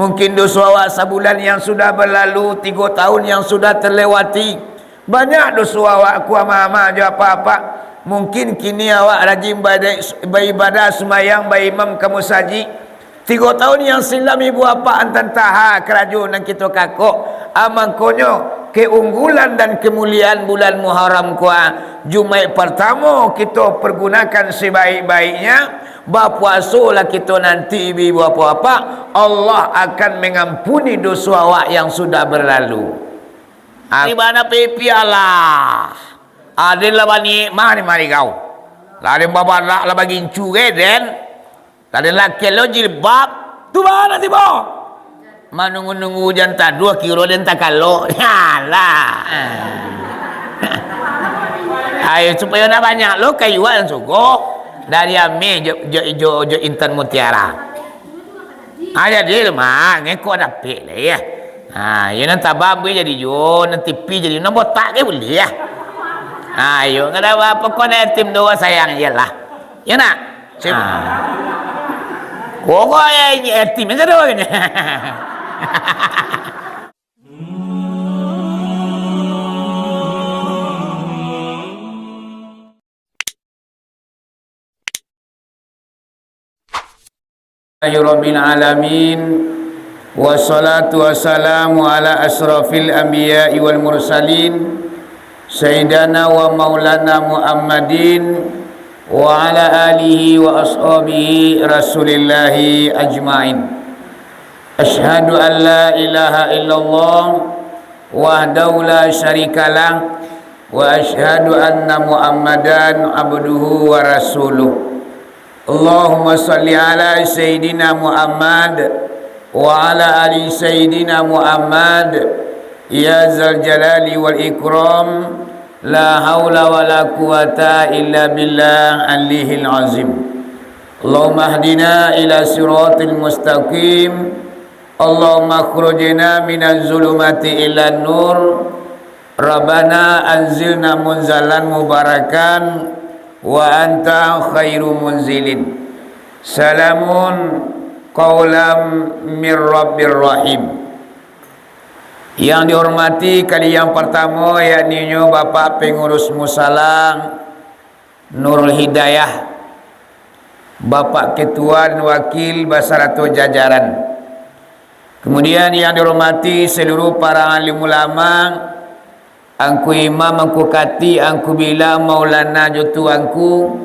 Mungkin dosa awak sebulan yang sudah berlalu, 3 tahun yang sudah terlewati. Banyak dosa awak aku ama-ama je apa-apa. Mungkin kini awak rajin beribadah semayang imam kamu saji. 3 tahun yang silam ibu bapa antan taha kerajaan dan kita kakok. Amangkonyo keunggulan dan kemuliaan bulan Muharram kuah. Jumaat pertama kita pergunakan sebaik-baiknya. Berpuasalah kita nanti ibu bapa, Allah akan mengampuni dosa awak yang sudah berlalu. Di mana pipi Allah? Ada bani mari kau. Lari bapa nak la bagi cure den. Tadi laki lo jilbab. Tu mana tiba? Manungu-nungu jantan 2 kilo dan tak kalau. Yalah. Ayo supaya nak banyak lo kayuan sugo. Dari ame jo intan mutiara. Aja dia mah ngeko ada pe lah ya. Ya nanti babu jadi jo, nanti pi jadi nombor tak ke boleh ya. Ayo kada apa kau nak tim doa sayang je lah. Ya nak? Kok ya tim aja doa ni. Rabbil alamin wassalatu wassalamu ala asrafil anbiya'i wal mursalin sayyidana wa maulana Muhammadin wa ala alihi wa ashabihi rasulillahi ajma'in. Ashhadu an la ilaha illallah wahdahu la syarikalah wa ashhadu anna Muhammadan abduhu wa rasuluh. Allahumma salli ala Sayyidina Muhammad wa ala ali Sayyidina Muhammad ya zal jalali wal ikram la hawla wa la quwata illa billah alihil azim. Allahumma hdina ila siratil mustaqim. Allahumma akhrujna minaz zulumati ila nur. Rabbana anzilna munzalan mubarakan wa anta khairu munzilin. Salamun qawlam mir rabbir rahim. Yang dihormati kali yang pertama yakni Bapak Pengurus Musalang Nurul Hidayah, Bapak Ketua dan Wakil Basarato Jajaran. Kemudian yang dihormati seluruh para alim ulama, angku imam, angku kati, angku bila maulana jotu angku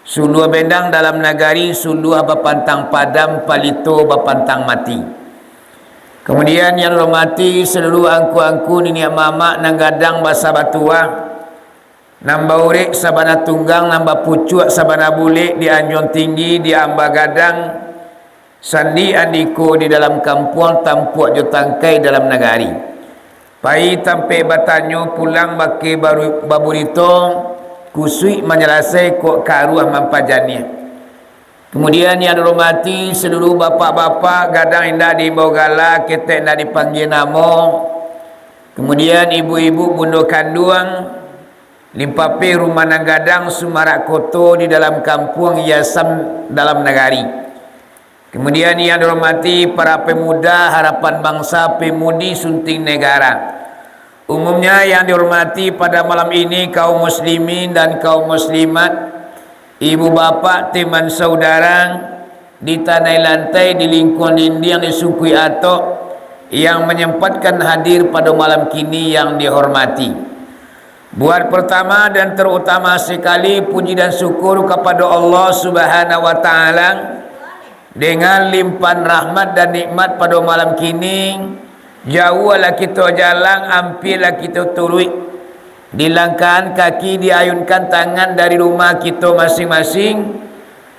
suluh bendang dalam nagari, suluh bapantang padam palito bapantang mati. Kemudian yang dihormati seluruh angku-angku nini mama nanggadang basa batua, nambah urek sabana tunggang, nambah pucuk sabana bule di Anjon Tinggi, di Ambagadang, sandi andiko di dalam kampung, tampuak jotangkai dalam nagari. Pai tampe batanyo pulang baki baburito kusui menjelasai kok karuah mampajania. Kemudian yang dihormati seluruh bapak-bapak gadang indah di Bogala ketek indah dipanggil namo. Kemudian ibu-ibu bundo kanduang limpape rumah nanggadang Sumarak Koto di dalam kampung Yasam dalam nagari. Kemudian yang dihormati para pemuda harapan bangsa pemudi sunting negara. Umumnya yang dihormati pada malam ini kaum muslimin dan kaum muslimat, ibu bapak, teman saudara di tanah lantai, di lingkungan dinding, di suku atok yang menyempatkan hadir pada malam kini yang dihormati. Buat pertama dan terutama sekali puji dan syukur kepada Allah Subhanahu wa taala dengan limpahan rahmat dan nikmat pada malam kini. Jauhlah kita jalan, hampirlah kita turut, dilangkahkan kaki, diayunkan tangan dari rumah kita masing-masing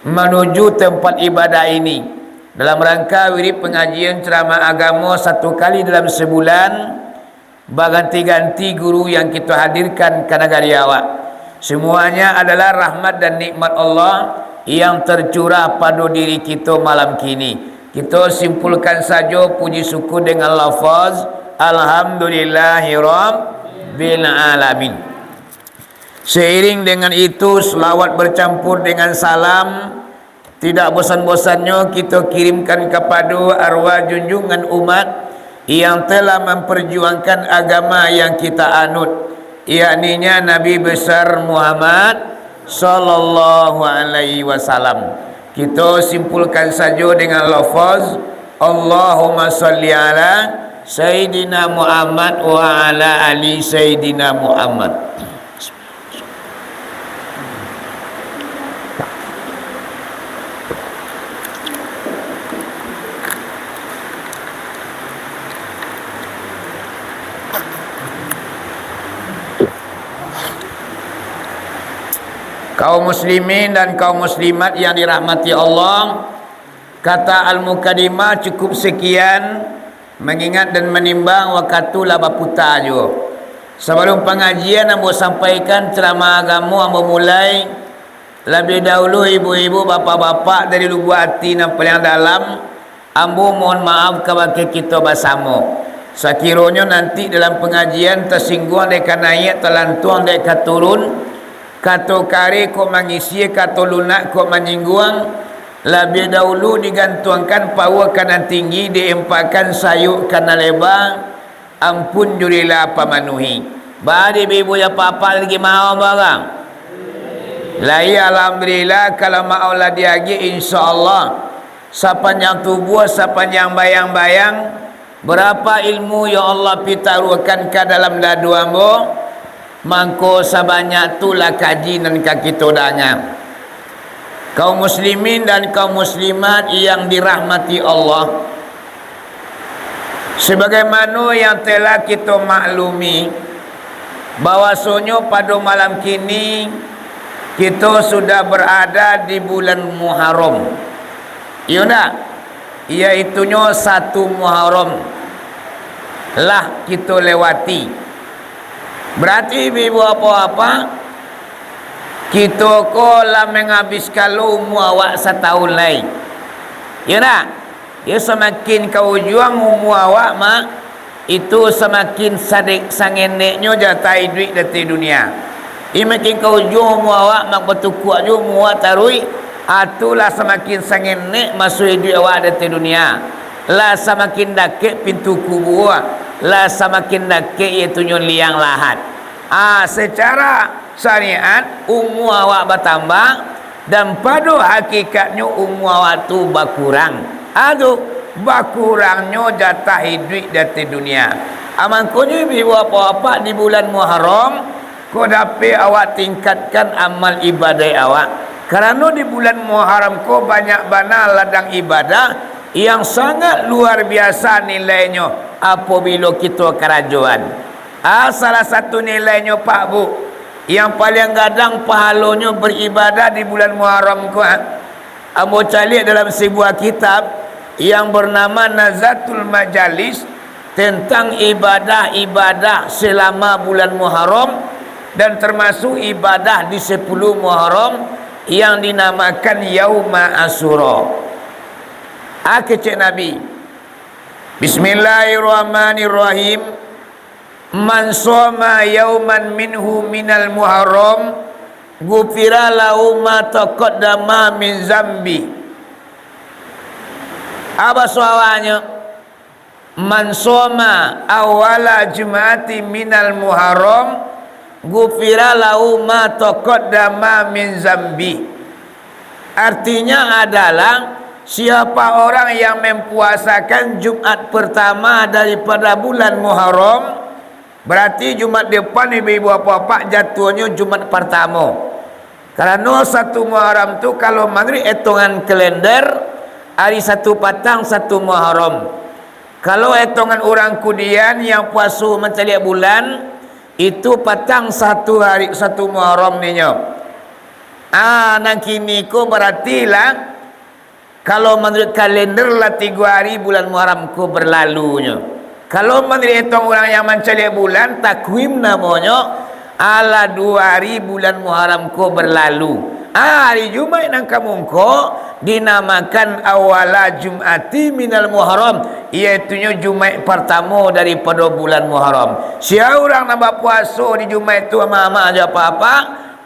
menuju tempat ibadah ini dalam rangka wirid pengajian ceramah agama 1 kali dalam sebulan, berganti-ganti guru yang kita hadirkan ke negara awak. Semuanya adalah rahmat dan nikmat Allah yang tercurah pada diri kita malam kini. Kita simpulkan saja puji syukur dengan lafaz Alhamdulillahirabbil alamin. Seiring dengan itu selawat bercampur dengan salam tidak bosan-bosannya kita kirimkan kepada arwah junjungan umat yang telah memperjuangkan agama yang kita anut, yakninya Nabi besar Muhammad sallallahu alaihi wasallam. Kita simpulkan saja dengan lafaz Allahumma salli ala Sayyidina Muhammad wa ala ali Sayyidina Muhammad. Kaum muslimin dan kaum muslimat yang dirahmati Allah, kata al-mukaddimah cukup sekian, mengingat dan menimbang waktu laba putar juga. Sebelum pengajian ambo sampaikan ceramah agama, ambo mulai lebih dahulu ibu-ibu, bapa-bapa dari lubuk hati yang paling dalam, ambo mohon maaf kepada kita bersama. Sekiranya nanti dalam pengajian tersinggung dekat naik, telantuang dekat turun, kata kari kok mengisi, kata lunak kok menyinggung, lebih dahulu digantungkan pawa kanan tinggi, diempatkan sayuk kanan lebar, ampun jurilah pemanuhi. Badi ibu ya papa lagi mau barang. Lai alhamdulillah kalau mau lah diagi insyaallah sepanjang tubuh, sepanjang bayang-bayang, berapa ilmu ya Allah pitarukan ke dalam dadu ambo, mangko sebanyak itulah kaji dan kaki todanya. Kaum muslimin dan kaum muslimat yang dirahmati Allah, sebagaimana yang telah kita maklumi bahwasanya pada malam kini kita sudah berada di bulan Muharram. Iya, iaitunya 1 Muharram lah kita lewati. Berarti ibu apa-apa kita ko lah menghabiskan umur awak setahun lain. Ya nak? Ya semakin kau juang umur awak mak, itu semakin sadik sangendeknya jatah duit dari dunia. Makin kau juang umur awak mak betul kuat juga umur tarui, atulah semakin sangendek masuk duit awak dari dunia. Lah semakin dakik pintu kubur, lah semakin dakik iaitu liang lahat. Secara syariat umur awak bertambah dan pada hakikatnya umur awak tu berkurang. Berkurangnya jatah hidup dari dunia. Aman kunyi ibu apa-apa di bulan Muharram, kau dapat awak tingkatkan amal ibadah awak. Kerana di bulan Muharram kau banyak bana ladang ibadah yang sangat luar biasa nilainya apabila kita kerajaan. Salah satu nilainya Pak Bu, yang paling gadang pahalanya beribadah di bulan Muharram ku. Ambo cari dalam sebuah kitab yang bernama Nazatul Majalis tentang ibadah-ibadah selama bulan Muharram dan termasuk ibadah di 10 Muharram yang dinamakan Yauma Asyura. Kecik Nabi, Bismillahirrahmanirrahim. Man shoma yauman minhu minal Muharram ghufira lahu ma taqaddama min zambi. Apa soalnya? Man shoma awala jum'ati minal Muharram ghufira lahu ma taqaddama min zambi. Artinya adalah siapa orang yang mempuasakan Jumat pertama daripada bulan Muharram, berarti Jumat depan ibu-ibu apa-apa jatuhnya Jumat pertama. Karena 1 Muharram tu kalau maghrib hitungan kalender hari 1 patang 1 Muharram. Kalau hitungan orang Kudian yang puasa mencari bulan itu patang 1 hari 1 Muharram ninya. Nang kini ko berarti lah kalau menurut kalender lah 3 hari bulan Muharram ko berlalunya. Kalau menurut hitung orang yang mencari bulan, takwim namanya ala 2 hari bulan Muharram ko berlalu. Hari Jumat nang kamu ko dinamakan awala Jum'ati minal Muharram, iaitunya Jumat pertama daripada bulan Muharram. Siapa orang nak puasa di Jumat itu ama-ama aja apa-apa,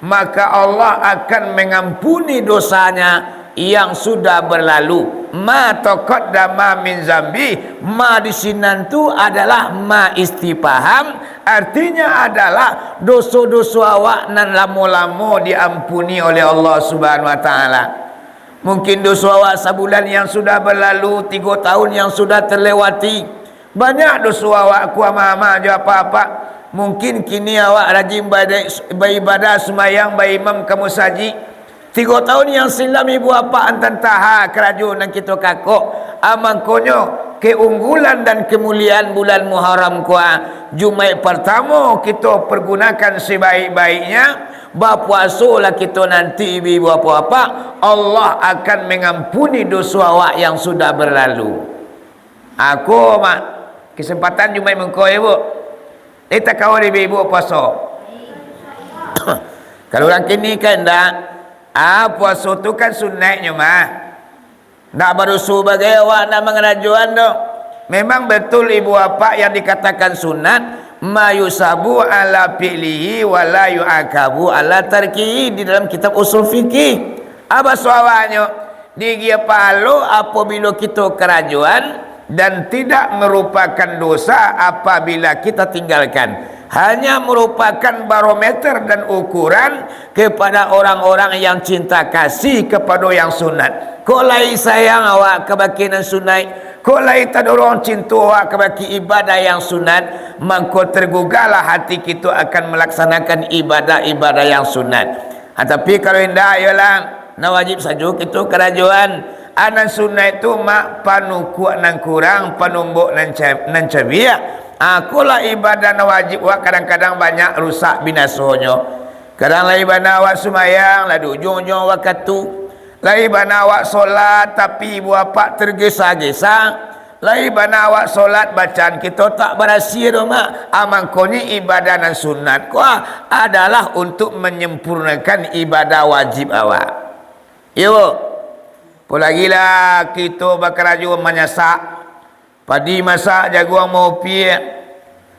maka Allah akan mengampuni dosanya yang sudah berlalu. Ma taqaddama min zambi, ma di sini tu adalah ma istifham, artinya adalah dosa-dosa awak nan lamo-lamo diampuni oleh Allah Subhanahu wa taala. Mungkin dosa awak sebulan yang sudah berlalu, 3 tahun yang sudah terlewati. Banyak dosa awak ku ama-ama je apa-apa. Mungkin kini awak rajin beribadah semayang bagi imam kamu saji. 3 tahun yang silam ibu bapa antan taha kerajaan dan kita kakok amangkonyo keunggulan dan kemuliaan bulan Muharram kuah Jumaat pertama kita pergunakan sebaik-baiknya. Berpuasalah kita nanti ibu bapa, Allah akan mengampuni dosa awak yang sudah berlalu. Aku mak kesempatan Jumaat mengko ibu. Kita kawan ibu puasa. Kalau orang kini kan dah puasa tu kan sunatnya mah. Tak berusaha bagai awak nak mengerajuan tu. Memang betul ibu bapa yang dikatakan sunat, ma yusabu ala fi'lihi wa la yu'akabu ala tarkihi, di dalam kitab usul fikih. Apa soalannya? Dia pahala apabila kita kerajuan dan tidak merupakan dosa apabila kita tinggalkan. Hanya merupakan barometer dan ukuran kepada orang-orang yang cinta kasih kepada yang sunat. Kok lai sayang awak kebakinan sunat, kok lai tak orang cinta awak kebaki ibadah yang sunat, maka tergugahlah hati kita akan melaksanakan ibadah-ibadah yang sunat. Tapi kalau indah ialah nak wajib saja kita kerajuan. Anan sunat itu mak panu kuat nan kurang, panumbuk nan cabiak. Akulah ibadah na wajib wak kadang-kadang banyak rusak binasanya. Kadang lah ibadah awak sumayang lah ujung-ujung waktu. Lah ibadah awak solat tapi ibu bapa tergesa-gesa. Lah ibadah awak solat bacaan kita tak berhasil mak. Amangkoni ibadah dan sunat kuah adalah untuk menyempurnakan ibadah wajib awak. Yo. Apalagi lah kita berkerajaan menyasak. Padi masak jaguang mau piak.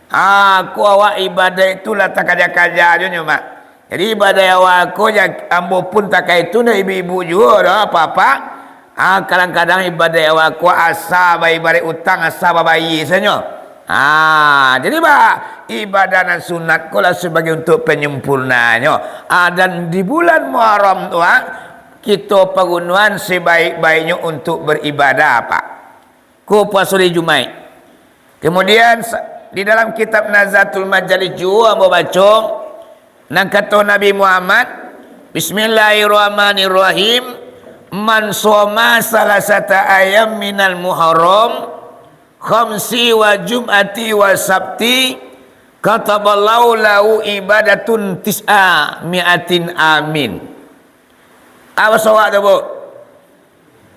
Aku awak ibadah itulah tak kaja-kaja je mak. Jadi ibadah awak aku ambo pun tak kait itu dah ibu-ibu juga dah apa-apa. Kadang-kadang ibadah awak aku asa bayi bari utang asa bayi saja. Jadi ibadah dan sunat ko lah sebagai untuk penyempurnanya. Dan di bulan Muharram tu kita pergunakan sebaik-baiknya untuk beribadah apa? Ku puasa di Jumaat. Kemudian di dalam kitab Nazatul Majalis juga membaca nang kata Nabi Muhammad, Bismillahirrahmanirrahim, man shoma salasata ayam minal Muharram khamsi wa jum'ati wa sabti kataballahu lahu ibadatun tis'a mi'atin amin. Apa soal tu bu?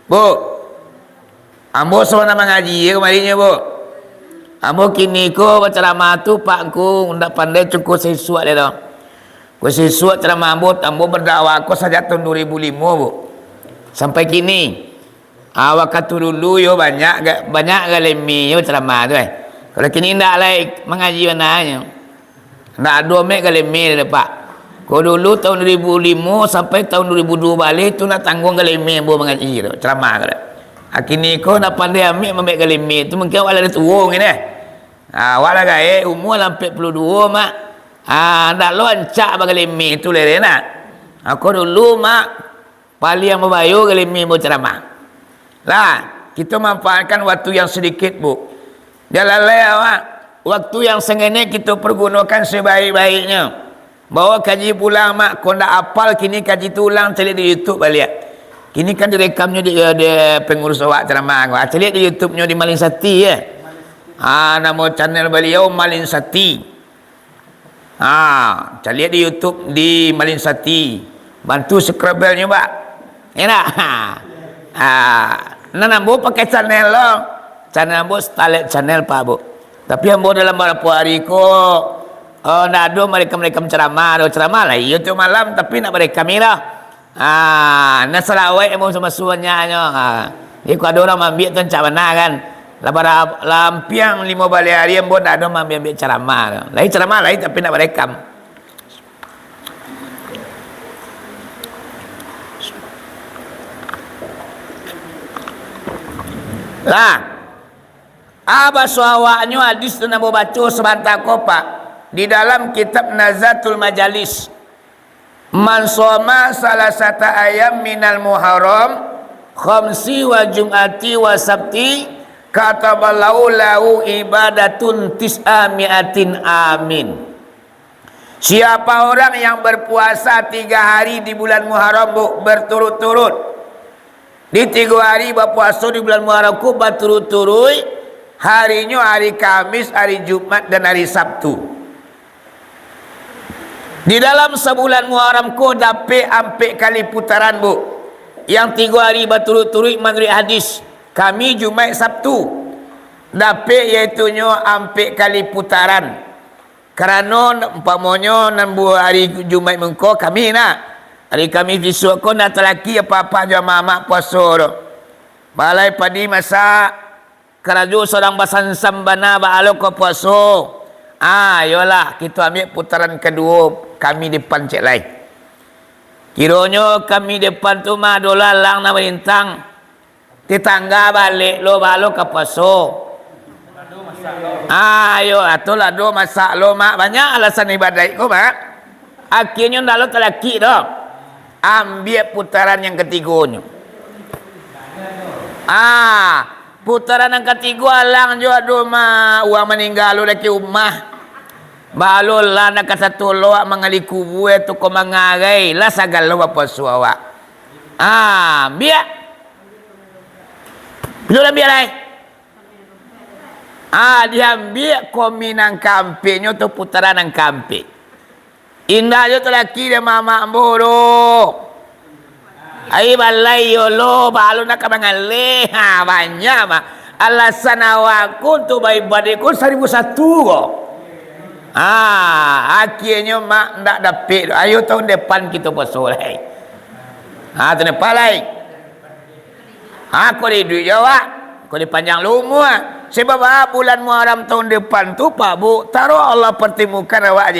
Bu, ambo seorang mengaji kemarinnya bu. Ambo kini ko berceramah tu pak ku ndak pandai cukup sesuatu dia tu. Ku sesuatu ceramah ambo berdakwah ko saja tahun 2005 bu. Sampai kini. Waktu dulu yo banyak galemi yo ceramah tu Kalau kini ndak lagi mengaji mananya. Ndak ada mek galemi dia pak. Ko dulu tahun 2005 sampai tahun 2002 balik tu nak tanggung galemi ambo mengaji tu ceramah tu. Kini kau nak pandai ambil membek galimi tu mungkin awak ada tua ni. Awak lah gaya umur sampai 42 mak. Ndak loncak bagi galimi tu lere nak. Aku dulu mak paling yang membayu galimi bu ceramah. Lah, kita manfaatkan waktu yang sedikit bu. Jalan awak waktu yang sengene kita pergunakan sebaik-baiknya. Bawa kaji pulang mak, kau ndak apal kini kaji tu ulang cari di YouTube balik. Kini kan direkamnya di pengurus awak ceramah. Saya lihat di YouTube-nya di Malin Sati ya. Nama channel beliau Malin Sati. Saya lihat di YouTube di Malin Sati. Bantu subscribe bell-nya, Pak. Enak. Nambo pakai channel lo. Channel ambo Starlet channel Pak, Bu. Tapi ambo dalam beberapa hari kok ndak ada mereka ceramah lah. YouTube malam tapi nak mereka kamera. Nak selawai emang sama suanya. Jadi kalau ada orang ambil tu macam mana kan? Lampiang 5 balik hari yang buat ada ambil ceramah. Lain ceramah lain tapi nak berekam. Lah, apa suawaknya hadis tu nak baca sebentar kopak di dalam kitab Nazatul Majalis. Man shoma salasata ayam minal muharram khamsi wa jum'ati wa sabti kataballahu lahu ibadatun tis'amiatin amin. Siapa orang yang berpuasa 3 hari di bulan Muharram berturut-turut, di 3 hari berpuasa di bulan Muharram ku berturut-turut, harinya hari Kamis, hari Jumat dan hari Sabtu. Di dalam sebulan Muharram ku dapat 4 kali putaran bu. Yang 3 hari berturut-turut menurut hadis. Kami Jumat Sabtu. Dapat iaitunya 4 kali putaran. Kerana umpamanya 6 hari Jumat mengko kami nak. Hari kami besok ko nak telaki apa-apa jamaah mak puasa tu. Balai padi masak. Keraju seorang basan sambana ba'alo ko puasa. Yolah kita ambil putaran kedua kami depan cek lain. Kiranya kami depan tu mah dolar lang nama lintang. Tetangga balik lo balo ke puasa. Yo atulah do masak lo mak banyak alasan ibadat ko mak. Akhirnya dah lo telaki dah. Ambil putaran yang ketiganya. Putaran yang ketiga lang juga do mak uang meninggal lo laki umah. Balul lah nak kata tolong mengali kubu itu kau mengagai lah sagal lo apa suawa. Biar. Belum biar lagi. Diambil kominang kampenya tu putaran ang kampe. Indah je tu laki dia mama bodoh. Ai balai yo lo balu nak mengalih banyak mah. Alasan awakku tu baik badekku 1001 kok. Akhirnya mak ndak dapat. Ayo tahun depan kita puasa lagi. Tahun depan lagi. Kau di duit jawab. Kau di panjang lumur. Sebab bulan Muharram tahun depan tu Pak Bu, taruh Allah pertemukan awak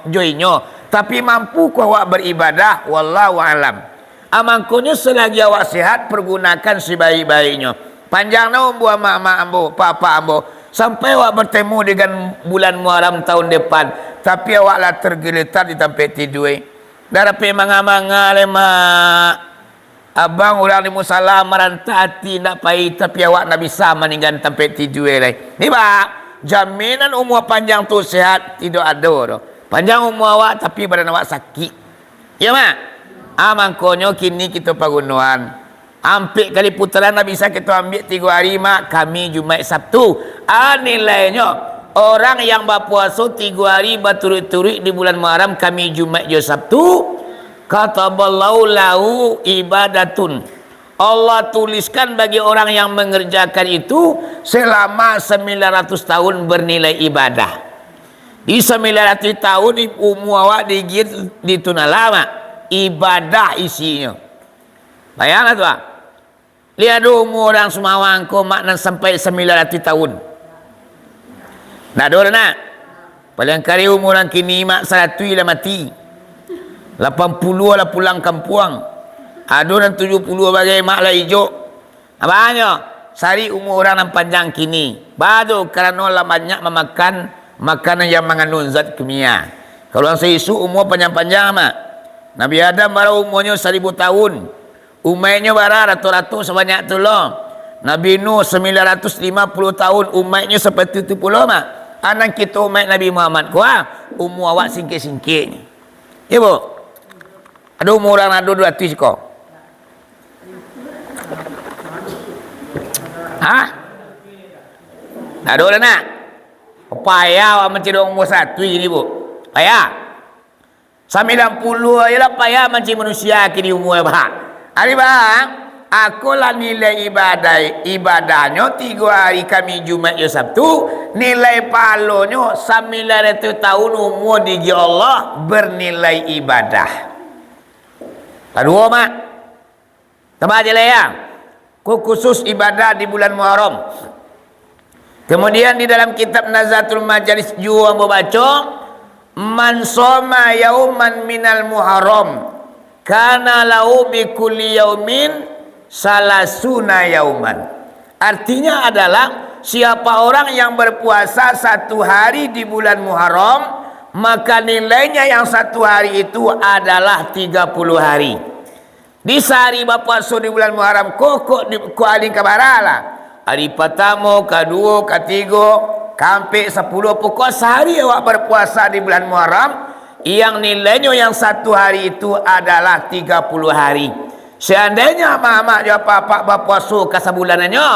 joinyo. Tapi mampu kau awak beribadah, wallahu alam. Amangkunya selagi awak sihat, pergunakan sebaik-baiknya. Panjang na umbu mak ambo, papa ambo. Sampai awak bertemu dengan bulan Muharram tahun depan. Tapi awaklah tergeletar di tempat tidur. Darapi manga-manga lemak. Abang orang di musalah merantah hati nak pahit. Tapi awak nak bisa meninggal tempat tidur lagi. Ni pak, jaminan umur panjang tu sehat tidak ada. Panjang umur awak tapi badan awak sakit. Ya mak? Mangkonyo kini kita pagunuan. 4 kali putaran nak bisa kita ambil 3 hari mak. Kami Jumat Sabtu. Nilainya orang yang berpuasa 3 hari berturut-turut di bulan Muharram kami Jumat je Sabtu. Kataballahu lahu ibadatun. Allah tuliskan bagi orang yang mengerjakan itu selama 900 tahun bernilai ibadah. Di 900 tahun umur awak digit di tunalama ibadah isinya. Bayangkan tu. Lihat umur orang Sumawang ko makna sampai 900 tahun. Nak ada nak? Paling kali umur orang kini mak 100 lah mati. 80 lah pulang kampung. Ada orang 70 bagai mak lah hijau. Apanya? Sari umur orang yang panjang kini. Baru kerana lah banyak memakan makanan yang mengandung zat kimia. Kalau orang seisu umur panjang-panjang mak. Nabi Adam baru umurnya 1000 tahun. Umatnya bara ratus-ratus sebanyak tu loh. Nabi Nuh 950 tahun, umatnya seperti itu pula mak. Anak kita umat Nabi Muhammad umur awak singkit-singkit. Ya bu? Ada umur orang ada 200 kau. Tak ada nak. Payah awak mencari umur 1 ini bu. Payah. 90 ialah payah mencari manusia kini umur bah. Hari bang, aku lah nilai ibadahnya 3 hari kami Jumat ya Sabtu, nilai pahalanya 900 tahun umur di Allah bernilai ibadah. Kedua mak, tambah aja lah ya, khusus ibadah di bulan Muharram. Kemudian di dalam kitab Nazatul Majalis juga membaca, man soma yauman minal Muharram kana lahu bi kulli yaumin salasuna yauman. Artinya adalah siapa orang yang berpuasa 1 hari di bulan Muharram, maka nilainya yang 1 hari itu adalah 30 hari. Di sehari berpuasa di bulan Muharram kok di kuali kabarala. Hari pertama, kedua, ketiga, sampai 10, pokok sehari awak berpuasa di bulan Muharram, yang nilainya yang 1 hari itu adalah 30 hari. Seandainya mak-mak dia apa-apa berpuasa ke sebulanannya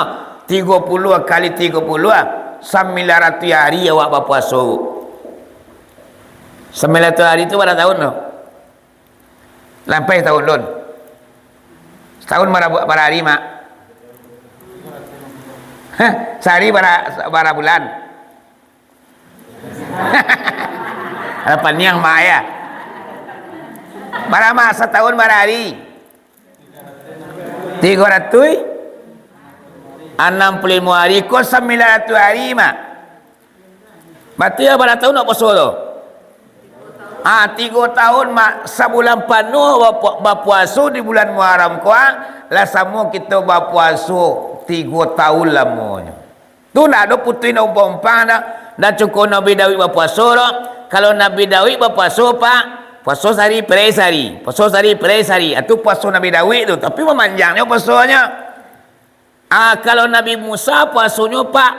30 kali 30 900 hari awak berpuasa. 900 hari itu berapa tahun tu? Lampai tahun lon. Setahun berapa hari mak? Sehari berapa bulan? Harapan yang mak ya. Berapa mak setahun berapa hari? 365 hari kau 900 hari mak. Berarti berapa tahun nak puasa tu? 3 tahun mak, sebulan penuh berpuasa di bulan Muharram kuang, lah sama kita berpuasa 3 tahun lamanya. Tu nak ada putih nak umpang dah. Dan cukup Nabi Dawud berpuasa dah. Kalau Nabi Dawud berpuasa pak, puasa sehari peres hari, puasa sehari peres hari. Itu puasa Nabi Dawud tu, tapi memanjangnya puasanya. Kalau Nabi Musa puasanya pak,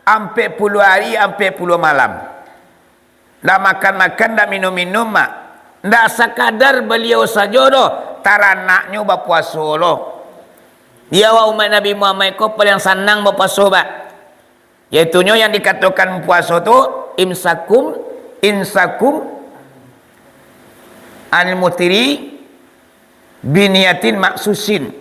sampai 10 hari, sampai 10 malam. Dah makan-makan, dah minum-minum mak. Dah sekadar beliau saja doh, taranaknya berpuasa loh. Dia wa umat Nabi Muhammad ko paling senang berpuasa pak. Iaitunya yang dikatakan puasa tu insakum anil mutiri biniyatin maksusin.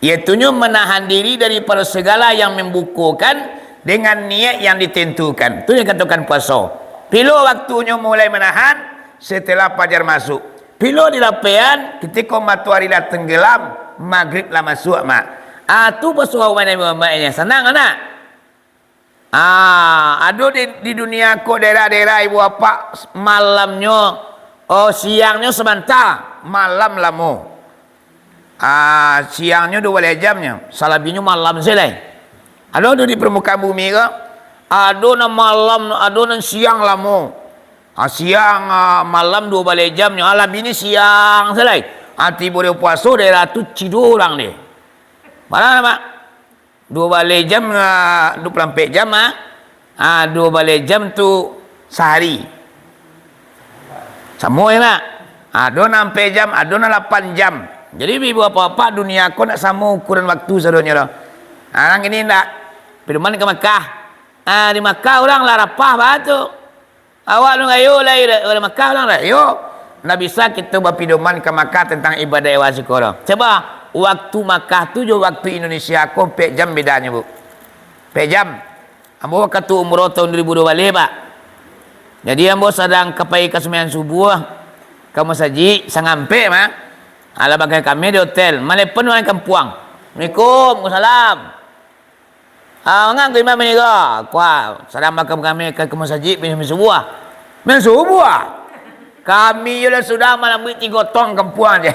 Iaitunya menahan diri daripada segala yang membukukan dengan niat yang ditentukan. Itu yang dikatakan puasa. Bila waktunya mulai menahan setelah fajar masuk. Bila di lapian ketika matahari dah tenggelam, maghrib lah masuk mak. Tu puasa umat Nabi Muhammad ini senang anak. Ada di dunia ko daerah-daerah ibu bapa malamnya, siangnya sebentar, malam lama. Siangnya 2 jamnya, salabinya malam selai. Ada di permukaan bumi ke? Ada na malam, ada na siang lama. Siang malam 2 jamnya. Alam ini siang selai. Tiba dia puasa daerah tu tidur orang dia. Mana mak? 2 jam, 24 jam 2 jam tu sehari. Sama ya mak? Ada 6 jam, ada 8 jam. Jadi ibu apa-apa dunia aku nak sama ukuran waktu saudara. Orang ini nak pergi mana ke Makkah. Di Makkah orang lah rapah batu. Awak lu ngayu lah di Makkah orang lah. Yo, nak bisa kita berpidoman ke Makkah tentang ibadah wajib orang. Coba waktu Makkah tu jo waktu Indonesia aku 4 jam bedanya bu. 4 jam. Ambo waktu umroh tahun 2020 pak. Jadi ambo sedang kepai ke sembahyang subuh ke masjid sangampe mah. Ala bagai kami di hotel. Malepun orang kampuang. Assalamualaikum, waalaikumsalam. Ngang ke imam ni ke? Kuah, salam makam kami ke masjid minum subuh. Minum subuh. Kami je lah sudah melambui 3 tong kampuang je.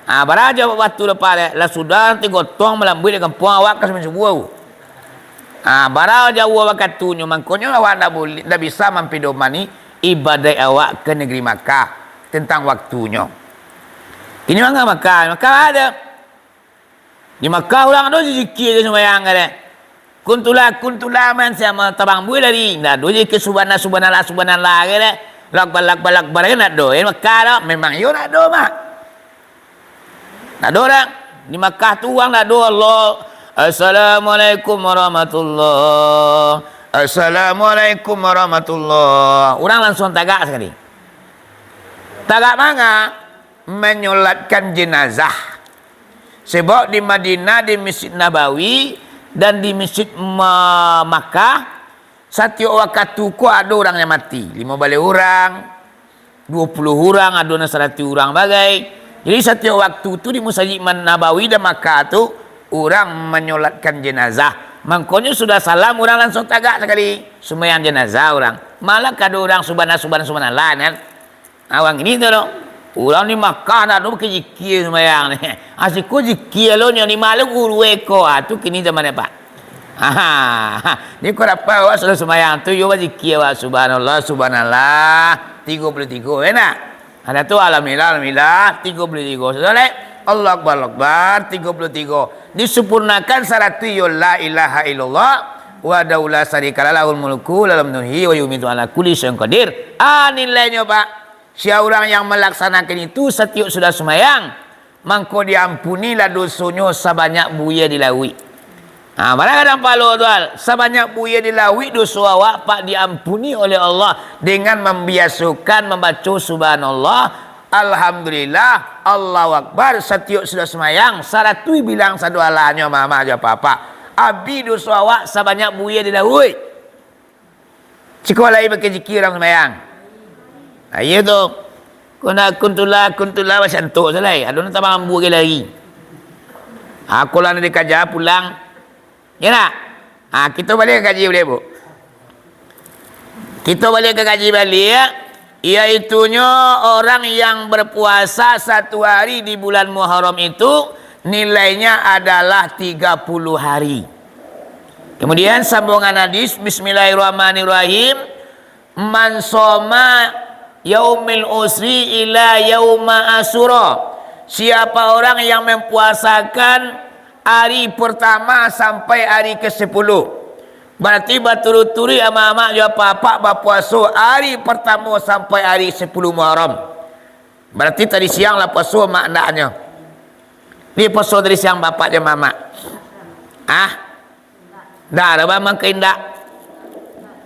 Baraja waktu lepas lah sudah 3 tong melambui di kampuang awak ke minum subuh. Baraja awak waktunya mangkonya awak tak bisa mempedomani ibadah awak ke negeri Makkah tentang waktunya. Ini mana Makkah? Makkah ada. Di Makkah orang ada zikir sembahyang ada. Kuntula man sama tabang bui dari nak do je ke subhanallah ke dah lak balak nak do Makkah dah memang yo nak do mak nak do dah di Makkah tu orang nak do Allah assalamualaikum warahmatullah assalamualaikum warahmatullah orang langsung tagak sekali tagak mana menyolatkan jenazah sebab di Madinah di Masjid Nabawi dan di Masjid Makkah setiap waktu ku ada orang yang mati 15 orang 20 orang ada 100 orang bagai. Jadi setiap waktu tu di Masjid Nabawi dan Makkah tu orang menyolatkan jenazah. Makanya sudah salam orang langsung tagak sekali sembahyang jenazah orang. Malah kada orang subhanallah kan. Awang ini tu orang ni Makkah nak do ke zikir sembahyang ni. Asiku zikir lo ni malu guru eko tu kini zaman apa? Ni kau dapat awak sudah semayang tu, you zikir awak subhanallah, subhanallah 33, enak. Ada tu alhamdulillah, alhamdulillah 33. Sudah lek. Allah Akbar, Akbar 33. Disempurnakan syarat tu la ilaha illallah wa daula syarikalah lahul mulku lalam nuhi wa yumitu ala kulli syai'in qadir. Nilainya Pak. Siapa orang yang melaksanakan itu setiap sudah semayang, mangko diampunilah dosanya sebanyak buaya dilawi. Kadang-kadang palo tuan, sebanyak buaya dilawi dosa awak Pak diampuni oleh Allah dengan membiasakan membaca subhanallah. Alhamdulillah, Allahu Akbar setiap sudah semayang. Syarat tu bilang satu alahnya mama aja papa. Abi dosa awak sebanyak buaya dilawi. Cikulah lagi pakai zikir orang semayang. Ayo tu. Kuna kuntulah macam tu selai. Ada nak tambah buaya lagi. Aku lah nak kerja pulang. Ya nak? Kita balik ke kaji boleh bu? Kita balik ke kaji balik ya. Iaitunya orang yang berpuasa 1 hari di bulan Muharram itu nilainya adalah 30 hari. Kemudian sambungan hadis Bismillahirrahmanirrahim. Man soma yaumil usri ila yauma asyura. Siapa orang yang mempuasakan hari pertama sampai hari ke-10. Berarti berturut-turut ama-ama juga papa berpuasa hari pertama sampai hari 10 Muharram. Berarti tadi siang lah puasa maknanya. Ni puasa tadi siang bapak je mama. Dah ada bang keindak.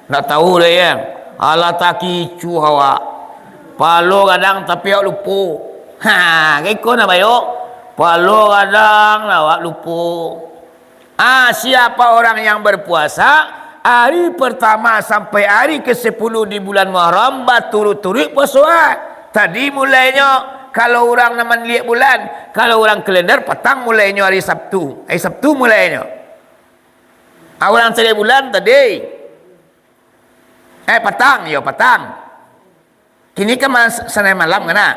Tak tahu dah ya. Alah tak kicu hawa. Palo kadang tapi awak lupa. Kau nak bayok. Palo kadang awak lupa. Siapa orang yang berpuasa hari pertama sampai hari ke-10 di bulan Muharram berturut-turut puasa. Tadi mulainya kalau orang nak lihat bulan, kalau orang kalender petang mulainya hari Sabtu. Hari Sabtu mulainya. Orang cari bulan tadi. Petang, ya petang. Kini kan sana malam kena.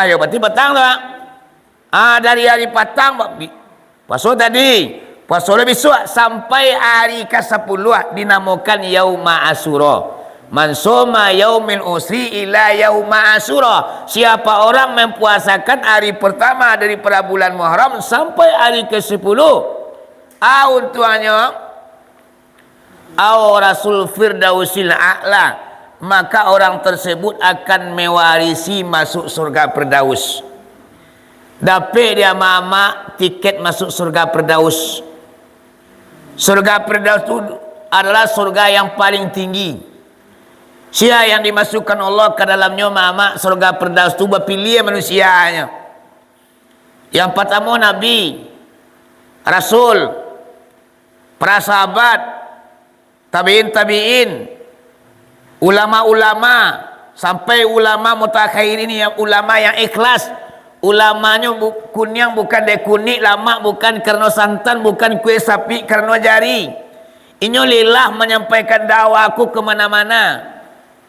Ya berarti petang tu. Dari hari petang puasa tadi. Puasa lebih suat sampai hari ke-10 dinamakan Yauma Asyura. Man soma yaumil usri ila yauma asyura. Siapa orang mempuasakan hari pertama dari bulan Muharram sampai hari ke-10. Untuknya Rasul Firdausil A'la, maka orang tersebut akan mewarisi masuk surga Firdaus. Dapat dia mama tiket masuk surga Firdaus. Surga Firdaus itu adalah surga yang paling tinggi. Siapa yang dimasukkan Allah ke dalamnya mama surga Firdaus itu berpilih manusianya. Yang pertama Nabi, Rasul, para sahabat, tabi'in, ulama-ulama, sampai ulama mutakhirin yang ulama yang ikhlas. Ulamanya kunyang bukan de kunik, lama bukan kerana santan, bukan kue sapi kerana jari. Inyo lillah menyampaikan dakwaku ke mana-mana.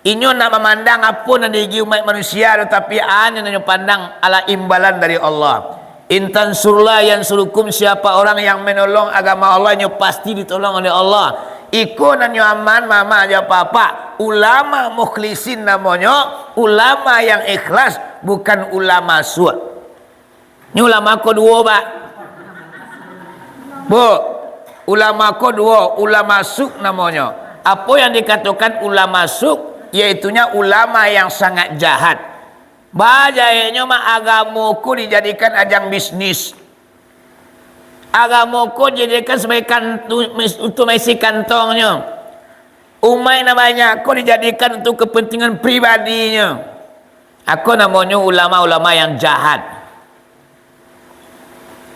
Inyo nak memandang apa yang digi umat manusia, tetapi hanya nak pandang ala imbalan dari Allah. Intan surlah yang surukum, siapa orang yang menolong agama Allah, inyo pasti ditolong oleh Allah. Iko nanyo aman mama aja papa. Ulama mukhlisin namanya, ulama yang ikhlas, bukan ulama suat. Ini ulama kedua Pak. Bu, ulama kedua, ulama suk namanya. Apa yang dikatakan ulama suk, yaitunya ulama yang sangat jahat. Bajainya mah agamaku dijadikan ajang bisnis. Agamaku dijadikan sebagai untuk mengisi kantongnya. Umat namanya aku dijadikan untuk kepentingan pribadinya. Aku namanya ulama-ulama yang jahat.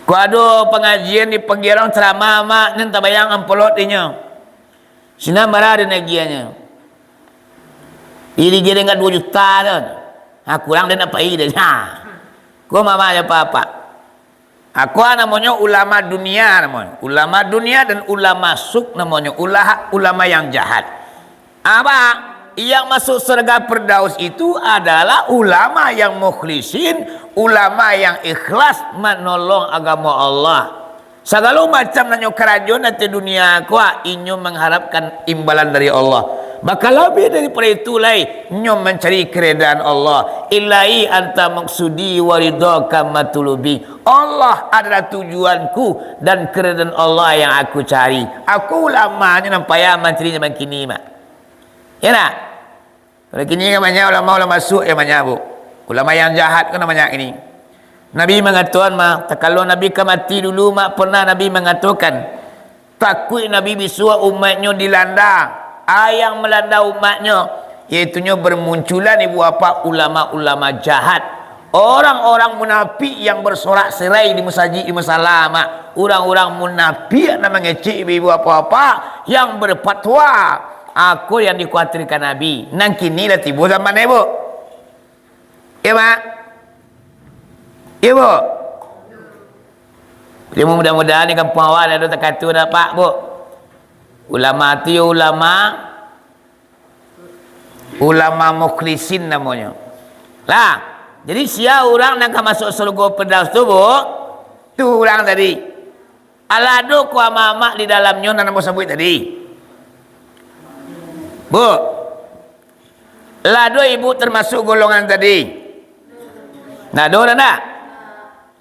Ku ada pengajian di pengirang ceramah mak nanti bayang ampolotinya. Sina marah ada nagiannya. Ini jadi enggak 2 juta tu. Kurang dan apa ini dah. Ku mama aja apa-apa. Aku namanya ulama dunia namanya. Ulama dunia dan ulama suk namanya. Ulama yang jahat. Apa? Yang masuk surga Firdaus itu adalah ulama yang mukhlisin, ulama yang ikhlas menolong agama Allah. Segala macam nanyo kerajaan di dunia ku inyo mengharapkan imbalan dari Allah. Maka lebih daripada itu inyo mencari keredaan Allah. Ilahi anta maksudi waridaka matulubi. Allah adalah tujuanku dan keredaan Allah yang aku cari. Aku ulamanya nampak ya menteri zaman kini mak. Ya nak? Kalau kini kan banyak ulama masuk ya banyak bu. Ulama yang jahat kan banyak ini. Nabi mengatakan kalau Nabi mati dulu pernah Nabi mengatakan takut Nabi bisua umatnya dilanda. Yang melanda umatnya iaitunya bermunculan ibu apa ulama-ulama jahat, orang-orang munafik yang bersorak-serai di masjid di masalah orang-orang munafik yang mengecek ibu apa yang berfatwa aku yang dikhawatirkan Nabi nang kini dah tiba zaman ibu ya mak ibu dia mudah-mudahan ni kampung awal ada tak kata dah pak bu ulama tu ulama mukhlisin namanya lah. Jadi sia orang nak masuk surga Firdaus tu bu tu orang tadi alado ku mama di dalamnya nak sebut tadi bu lado ibu termasuk golongan tadi nado dah nak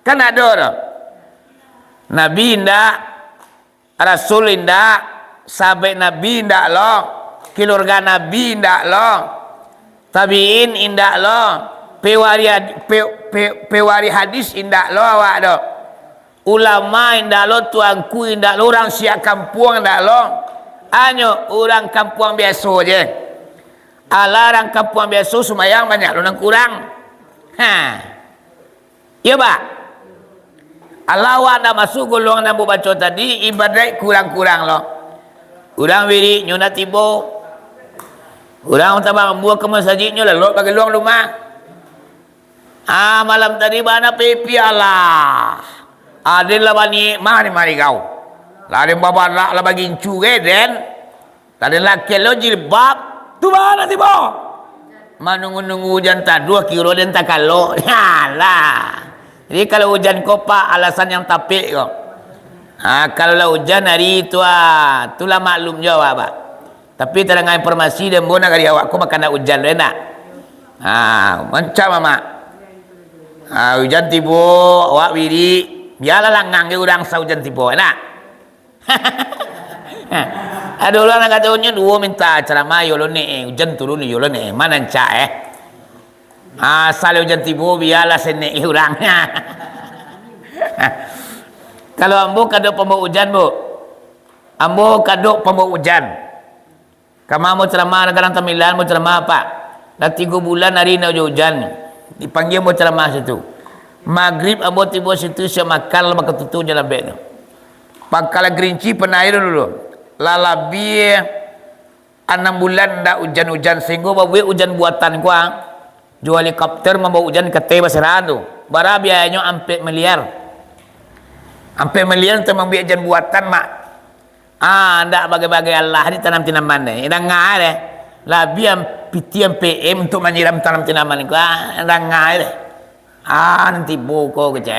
kan ada dah Nabi indak Rasul indak sahabat Nabi indak loh keluarga Nabi indak loh tabiin indak loh pewari hadis indak loh awak dah ulama indak loh tuanku indak loh orang siak kampung indak loh hanya orang kampung biasa je ala orang kampung biasa semayang banyak lo nang kurang ya pak Allah ada masuk golongan yang baca tadi ibadat kurang-kurang loh. Orang wiri nyuna tibo. Orang tabang buah ke masjidnya lalu bagi luang rumah. Malam tadi mana pipi Allah. Adin lah bani mari kau. Lain bapa lah bagi incu den. Lain laki lo jilbab. Tu mana tibo? Manungu-nungu hujan tak 2 kilo dan tak kalau. Yalah. Jadi kalau hujan kopak alasan yang tapik kok. Kalau lah hujan hari itu itulah maklum jawab pak. Tapi terang informasi dan bona kali awakku makan nak hujan enak. Macam mama. Hujan tiba awak wiri biarlah langang ke orang sa hujan tiba enak. Ada orang yang katanya 2 minta ceramah yolone hujan turun yolone mana cak asal hujan tiba biarlah senek orangnya. Kalau ambo kadok pembawa hujan bu ambo kadok pembawa hujan kamu mau ceramah negara Tamilan mau ceramah apa dah 3 bulan hari nak hujan dipanggil mau ceramah situ maghrib ambo tiba situ saya makan lemak ketutu jalan bek tu pangkala gerinci penair dulu lalabi 6 bulan ndak hujan-hujan sehingga bawa hujan buatan kuang jual helikopter membawa hujan ke teh Basiraan tu bara biayanya 4 miliar tu membiak hujan buatan mak ndak bagai-bagai Allah di tanam tanaman ni dah ngai deh labi pitiam PM untuk menyiram tanam tanaman ni dah ngai deh nanti boko kece.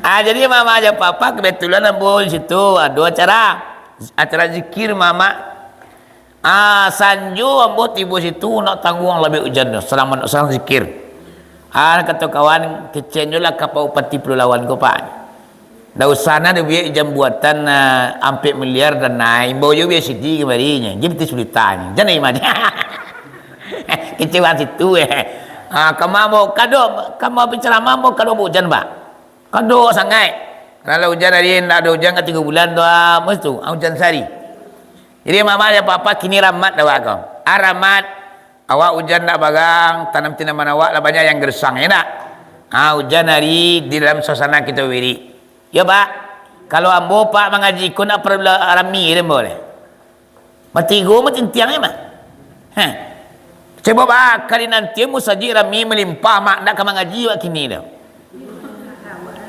Jadi mama aja papa kebetulan ambo situ ada acara zikir mama sanju ambo tiba situ nak tanggung lebih hujan selama zikir kata kawan kecen lah kapau pati pelulawan ko pak dah usana dia biar jam buatan 4 miliar dan naik boyo biar sidi kemarinya jadi sulitan jangan iman kecewa situ kamu mau kado kamu bicara mau kado hujan pak kado sangat kalau hujan hari ini ada hujan ke 3 bulan doa mesti hujan sehari. Jadi mama ya papa kini ramat dah kau. Ramat awak hujan nak bagang tanam tanaman awak lah banyak yang gersang ya nak. Hujan hari di dalam suasana kita wiri. Ya pak. Kalau ambo pak mengaji kau nak perlu rami dia boleh. Mati go mati tiang ya mak. Coba pak kali nanti mu saji rami melimpah mak nak ke mengaji wak kini dah.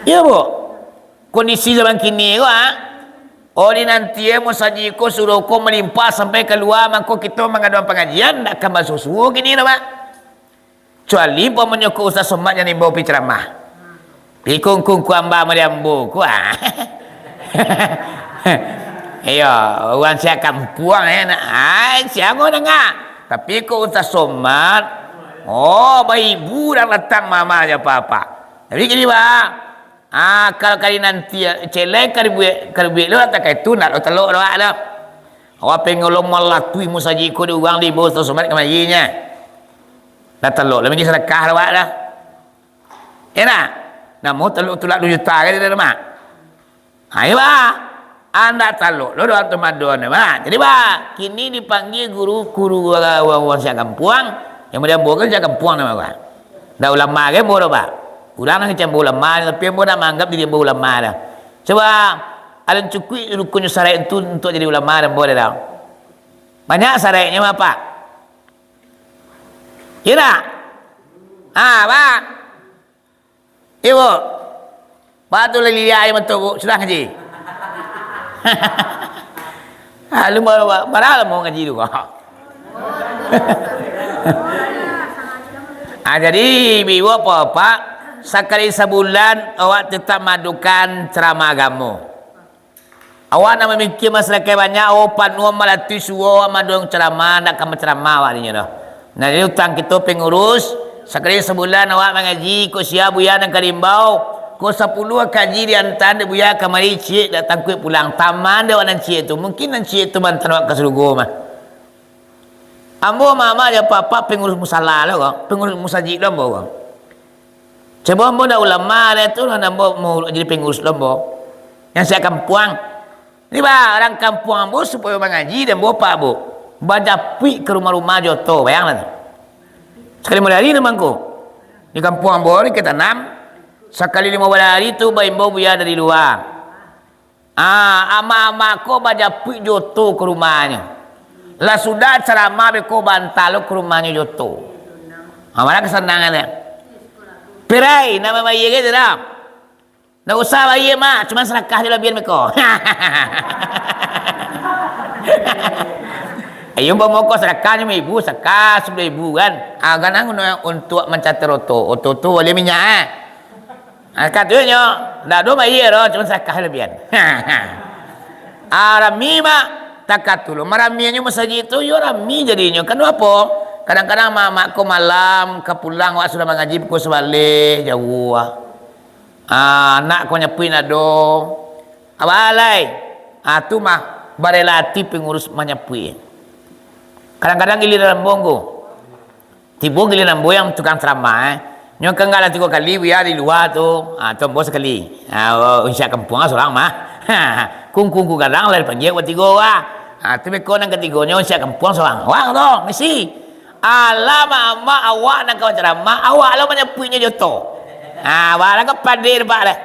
Ya bu. Kondisi zaman kini ko di nanti mau saji ko suruh ko melimpah sampai keluar maka kita mengadakan pengajian tak akan masuk suruh gini dah pak kecuali pamannya ko Ustaz Somad yang bawa ceramah Pikung kung kuamba meriambu kuah. Iya, orang siap kampuang nak. Ai, siapa dengar? Tapi kau tak somat. Oh, bayi ibu dah letak mama aja apa-apa. Jadi gini bah. Kalau kali nanti celek kali buat lo tak kait tu nak lo telok lo ada. Awak pengolong malatui musaji ko di uang di bos tu somat kemajinya. Dah telok, lebih sedekah lo ada. Enak. Namun telok tulak 2 juta kan dia mak. Ayo bah. Anda taluk lo doa temadon bah. Jadi bah, kini dipanggil guru orang sia kampuang yang kemudian bukan sia kampuang nama bah. Dah ulama ke bodoh bah. Ulang nak cakap ulama tapi yang bodoh menganggap dia ulama dah. Coba alun cukui rukun syarat itu untuk jadi ulama dan boleh dah. Banyak syaratnya apa? Kira? Bah. Ibu. Batu lagi dia ayam tu sudah ngaji. Lu mana mau ngaji tu kau? Jadi ibu apa sekali sebulan awak tetap madukan ceramah agama. Awak nak memikir masalah banyak awak panuh melatih suwa madung ceramah nak kamu ceramah awak ni dah. Nah jadi utang kita pengurus sekali sebulan awak mengaji ko sia buya dan karimbau. Ko 10 kaji di antara dia buya kamari cik datang kuih pulang taman dia orang cik tu mungkin nan cik tu bantan awak ke surga mah. Ambo mama dia papa pengurus musala lah kau, pengurus musajid lah kau. Coba ambo dah ulama dah tu lah ambo mau jadi pengurus lah ambo. Yang saya kampuang. Ni bah orang kampuang ambo supaya mengaji dan bapak bu. Baca pi ke rumah-rumah joto bayanglah. Sekali mulai hari namangku. Di kampung ambo ni kita tanam. Sekali 15 hari tu baimbo buya dari luar. Ama-ama ko baca pi joto ke rumahnya. Lah sudah ceramah beko bantalo ke rumahnya joto. Mana kesenangannya? Perai nama bayi ke dah. Nak usah bayi mak, cuma serakah je lah biar beko. Ayo bawa serakahnya ibu, serakah 10.000 kan. Ganang untuk mencatat oto tu boleh minyak. Katanya, dah do bayi ro, cuma serakah lebih kan. Rami mak takat dulu. Maraminya masjid itu yo rami jadinya. Kenapa? Kadang-kadang mamaku malam ke pulang wak sudah mengaji pukul sebalik jauh. Anak ko nyepi nado. Abalai. Tu mah barelati pengurus menyepi. Kadang-kadang giliran bonggo. Tiba giliran boy yang tukang ceramah. Nyo kenggala 3 kali biar di luar tu. Tombo sekali. Insya kampung seorang mah. Kung kadang lah panggil buat 3 wah. Tapi kau nang ketiganya insya kampung seorang. Wah tu mesti. Alah mama awak nak kau ceramah, awak lah menyepinya joto. Wala ka padir ba dah.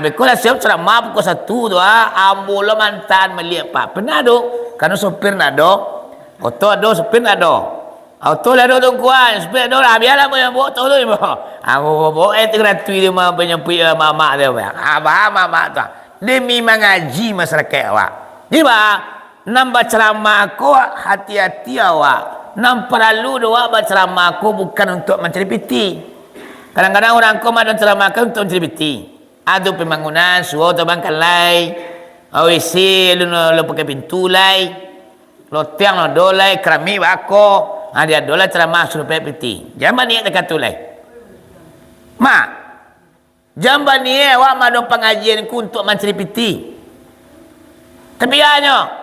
Bekul lah siap ceramah pukul 1 tu ambo lo mantan melihat pak. Pernah do. Karena sopir nak do. Oto do sopir nak do. Auto lah do kuan, supaya do lah biarlah mo yang bawa tu ibu. Bawa itu gratuit dia mah penyempi mama dia bah. Mama tu. Demi mengaji masyarakat awak. Jadi bah, nambah ceramah aku hati-hati awak. Nam perlu doa berceramah aku bukan untuk mencari piti. Kadang-kadang orang kau madan ceramah aku untuk mencari piti. Ada pembangunan, suau terbangkan lai. WC lu pakai pintu lai. Lo tiang lo dolai keramik bako. Dia dolar ceramah suruh peti. Jamban ni dekat tu lai. Mak. Jamban ni awak madong pengajian ku untuk mencari peti. Tapi hanya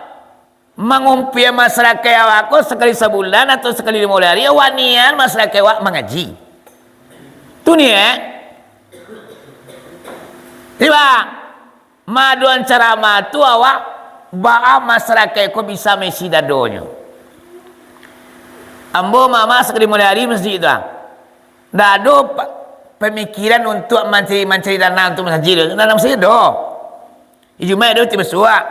mengumpi masyarakat awak ko sekali sebulan atau sekali 5 hari awak nian masyarakat awak mengaji. Tu ni Tiba maduan ceramah tu awak ba'a masyarakat ko bisa mesi dadonya. Ambo mama sekali mulai hari masjid tu. Dah ada pemikiran untuk mencari dana untuk masjid. Dalam masjid do. Ijumai do tiba suak.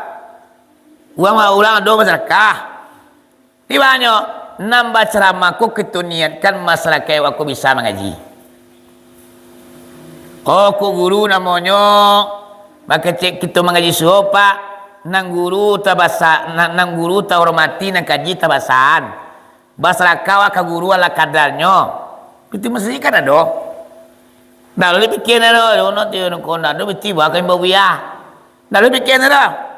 Ulang do masyarakat. Tibanya nambah ceramah ku kita niatkan masyarakat aku bisa mengaji. Ku guru namanya. Maka cek kita mengaji suapa. Nang guru tabasa, nang guru ta hormati nang kaji tabasan. Basra kawa ka guru ala kadarnya. Itu mesti kan ada. Dah lu bikin dah, ono tu kau nak tu tiba kan bawa ya. Dah lu bikin dah.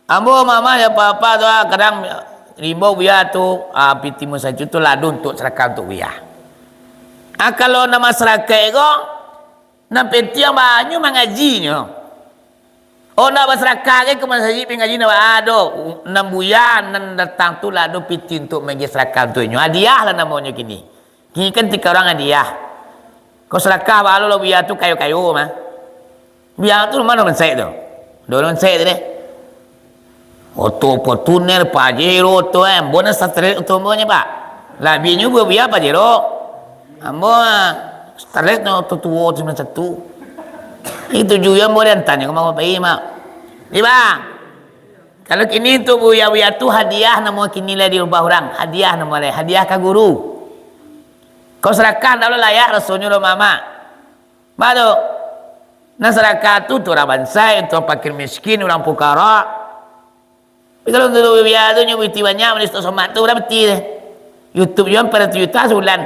Ambo mama ya papa tu kadang rimbo biya tu piti musaju tu ladu untuk seraka untuk biya. Kalau nama seraka ego na peti yang banyak mengajinya. Oh nak berseraka ke masjid mengaji na ado nam buya nan datang tu ladu piti untuk mengaji seraka tu nyo. Hadiah lah namanya kini. Kini kan 3 orang hadiah. Kau seraka balu lo biya tu kayu-kayu mah. Biya tu mana mensai tu? Dulu mensai tu deh. Oto Fortuner Pajero to bona straight utomonya pak labinya buat biar Pajero ambo straight no to tuo cuma satu itu juga mau tanya mau apa mak iba kalau kini tu buya tu hadiah nama kini lah di rumah orang hadiah nama lah hadiah ke guru kau serahkan dah layak rasulnya lo mama baru nah serahkan tu orang bangsa itu fakir miskin orang pukara. Kalau tu biar tu nyoba banyak menulis somat tu berapa ti deh. YouTube yang pada juta sebulan.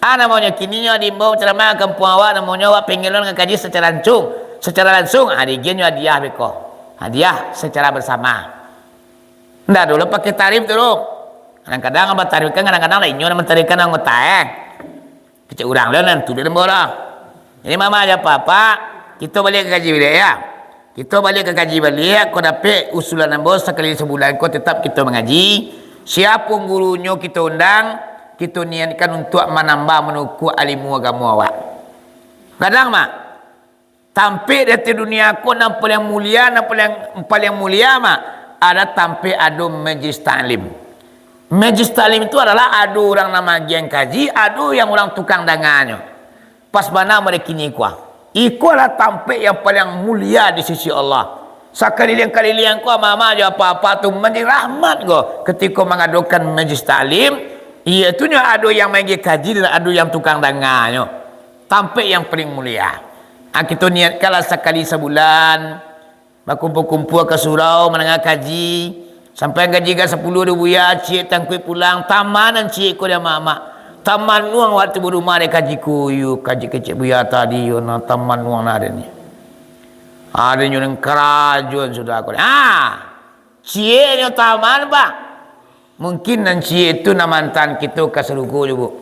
Namanya kini nyo di bawah ceramah kampung awak namanya awak pengen orang kaji secara langsung. Hari gini hadiah beko. Hadiah secara bersama. Ndak dulu pakai tarif dulu. Kadang-kadang apa tarif kan kadang-kadang lainnya nama tarifkan anggota kecil orang lah nanti dia bola. Jadi mama aja papa kita balik ke kaji wilayah. Kita balik ke kaji balik, kau dapat usulan bos sekali sebulan, kau tetap kita mengaji. Siapa gurunya kita undang, kita niatkan untuk menambah menuku alimu agama awak. Kadang mak, tampil di dunia kau nampak yang mulia, paling mulia mak, ada tampil adu majlis ta'lim. Majlis ta'lim itu adalah adu orang nama yang kaji, adu yang orang tukang dangannya. Pas mana mereka kini kuah. Iku adalah tampik yang paling mulia di sisi Allah. Sekali-kali kau mama aja apa-apa tu menjadi rahmat kau. Ketika mengadukan majlis ta'lim, iaitunya adu yang mengi kaji dan adu yang tukang dangannya. Tampik yang paling mulia. Kita niatkanlah sekali sebulan berkumpul-kumpul ke surau menengah kaji sampai gaji ke 10 ribu ya cik tangkui pulang tamanan cik ko dia mama. Taman nuang waktu berumah dia kaji kuyu, kaji kecil buya tadi, na taman nuang ada ni. Ada yang kerajaan sudah aku. Cie ni taman pak. Mungkin nan cie itu nama mantan kita keseluruh juga.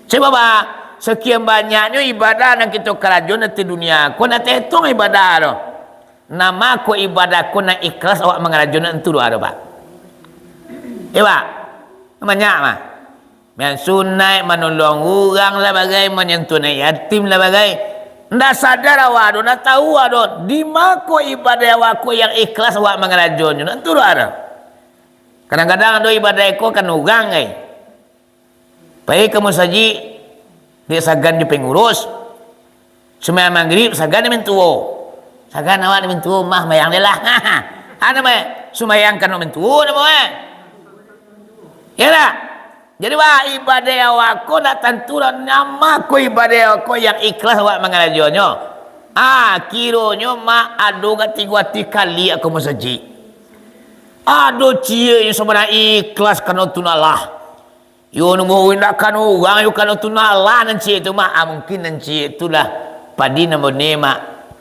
Sebab apa? Sekian banyaknya ibadah yang kita kerajaan di dunia. Kau nak hitung ibadah tu. Nama kau ibadah kau nak ikhlas awak mengerajaan itu ada pak. Pak. Banyak mah. Yang sunai menolong orang lah bagai menyentuh yatim lah bagai ndak sadar awak ndak tahu awak di mako ibadah awak yang ikhlas awak mengerajun itu ada kadang-kadang ada ibadah ko kan ugang baik kamu saji dia sagan di pengurus semua maghrib sagan di mentuo sagan awak di mentuo mah mayang dia lah ada mah sumayang kan mentuo nama ya lah. Jadi wah ibadah awak ko nak tenturan nama ko ibadah awak yang ikhlas awak mengajarnya. Kiranya mak ado gati kali aku masjid. Ado cie yang sebenarnya ikhlas kana tunalah. Yo nunggu nak kan orang yo kana tunalah nan cie itu mak mungkin nan cie itulah padi nama nema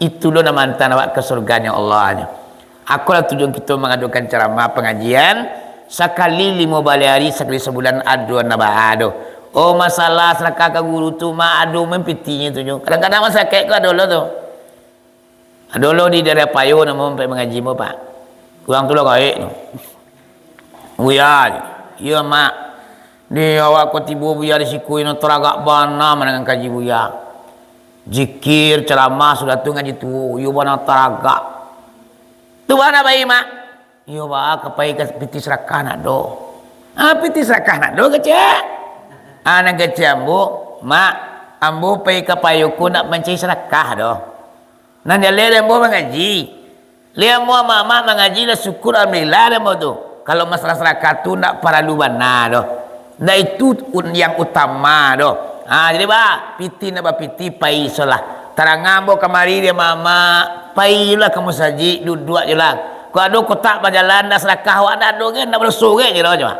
itu lo nama mantan awak ke surganya Allah. Aku lah tujuan kita mengadukan ceramah pengajian. Sekali 5 hari sekali sebulan aduan nabah ado. Oh masalah seraka ke guru tu mah ado mempitinya tu. Kadang-kadang masa kayak kau dulu tu. Dulu di daerah Payo nama sampai mengaji mo pak. Kurang tu lah kayak tu. Buya, iya mak. Di awak kau tiba buya di siku ini teragak bana menangan kaji buya. Jikir ceramah sudah tu ngaji tu. Iya bana teragak. Tu bana bayi mak. Yo ba kapai ke piti serakah nak do. Piti serakah nak do kecek. Nang kecek ambo, mak ambo pai ke payuku nak mencari serakah do. Nan dia le ambo mengaji. Le ambo mama mengaji lah syukur alhamdulillah ambo tu. Kalau masalah serakah tu nak paralu bana do. Nah itu yang utama do. Jadi ba piti nak ba piti pai solah. Tarang ambo kemari dia mama pai lah kamu saji duduk je lah. Kau ada kotak berjalan dah serakah awak dah ada kan nak bersorek je lah cuma.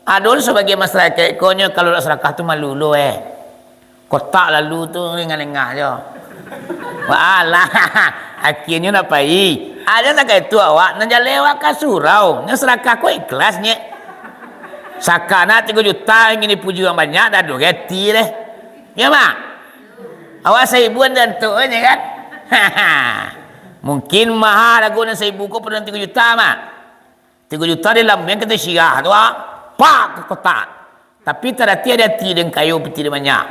Ada sebagai masyarakat konya kalau nak serakah tu malu lo Kotak lalu tu lengah-lengah je. Walah, akhirnya nak pergi. Ada tak kait tu awak nak lewat ke surau. Nya serakah ko ikhlasnya. Sakana 3 juta ingin dipuji orang banyak dah do geti deh. Ya mak. Awak 1000 dan tu nya kan. Mungkin mahal aku nak 1000 ko pada 3 juta mak. 3 juta di lambang kita syirah tu pak ke kotak. Tapi terhati ada dengan kayu peti banyak.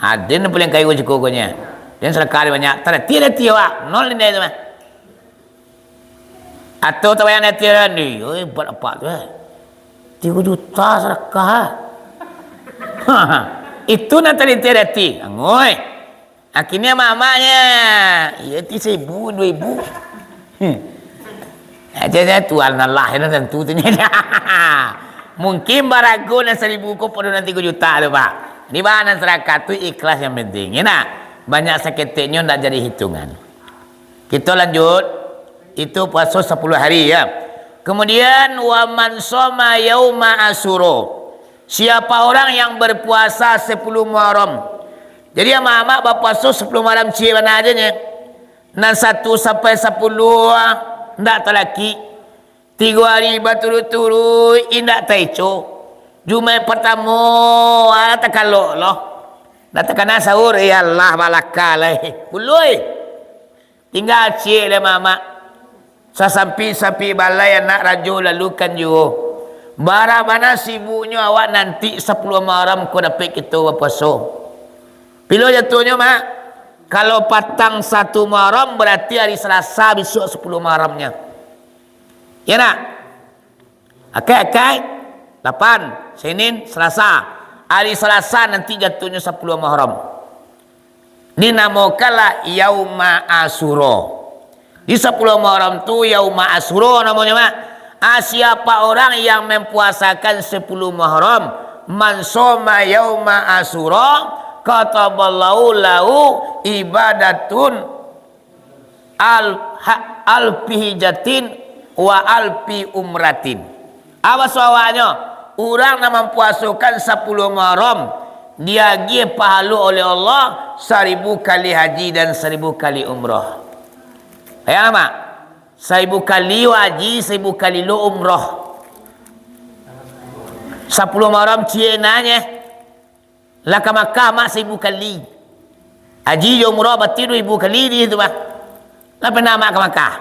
Ada yang paling kayu cukup-cukupnya. Dan sedekah banyak. Terhati ada awak. Nol ini tu mah. Atau tahu yang ada ni. Oi, buat apa tu 3 juta sedekah. Itu nak terhati. Angoi. Akhirnya mamanya. Ya, 1000, 2000. Jadi tuan Allah yang tentu tu ni. Mungkin baragu dan 1000 ko pada 3 juta tu pak. Di mana masyarakat tu ikhlas yang penting. Ya nak? Banyak seketiknya tak jadi hitungan. Kita lanjut. Itu puasa 10 hari ya. Kemudian wa man shoma yauma asyura. Siapa orang yang berpuasa 10 Muharram. Jadi ama-ama berpuasa 10 Muharram cie mana aja nya. Dan 1 sampai 10 ndak terlaki. 3 hari berturut-turut indak taico. Jumaat pertama tak kalau loh. Nak kena sahur ya Allah balakalai. Pului. Tinggal cik le mama. Sasampi balai anak rajul lalukan juga. Bara mana sibuknya awak nanti 10 Muharram ko dapat kita berpuasa. Bila jatuhnya mak. Kalau patang 1 Muharram berarti hari Selasa besok 10 Muharramnya. Ya nak? Akai. 8 Senin Selasa. Hari Selasa nanti jatuhnya 10 Muharram. Dinamakanlah Yauma Asyura. Di 10 Muharram tu Yauma Asyura namanya mak. Siapa orang yang mempuasakan 10 Muharram, man shoma Yauma Asyura kataballahu lahu ibadatun alfi hijatin wa alfi umratin. Apa soalnya? Orang yang mempuasakan 10 Muharram dia dia pahala oleh Allah 1000 kali haji dan 1000 kali umrah. Ya mak? 1000 kali haji, 1000 kali lo umrah. 10 Muharram cienanya. Lah ke Makkah mak 1000 kali. Haji umrah berarti 2000 kali dia tu mak. Lah pernah mak ke Makkah?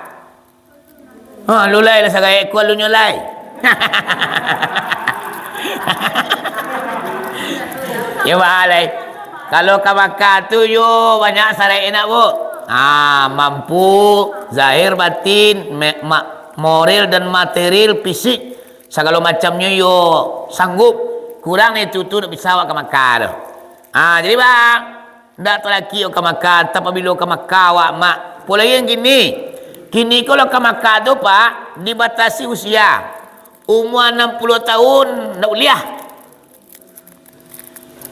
Lulai lah saya ekor lu nyulai. Ya balai. Kalau ke Makkah tu yo banyak syarat enak bu. Mampu zahir batin, moral dan material fisik segala macamnya yo sanggup. Kurang itu tu nak bisa awak ke Makkah tu. Jadi bang, ndak terlaki ke Makkah, tapi bila ke Makkah awak mak. Pola yang gini. Kini kalau ke Makkah tu pak dibatasi usia. Umur 60 tahun nak uliah.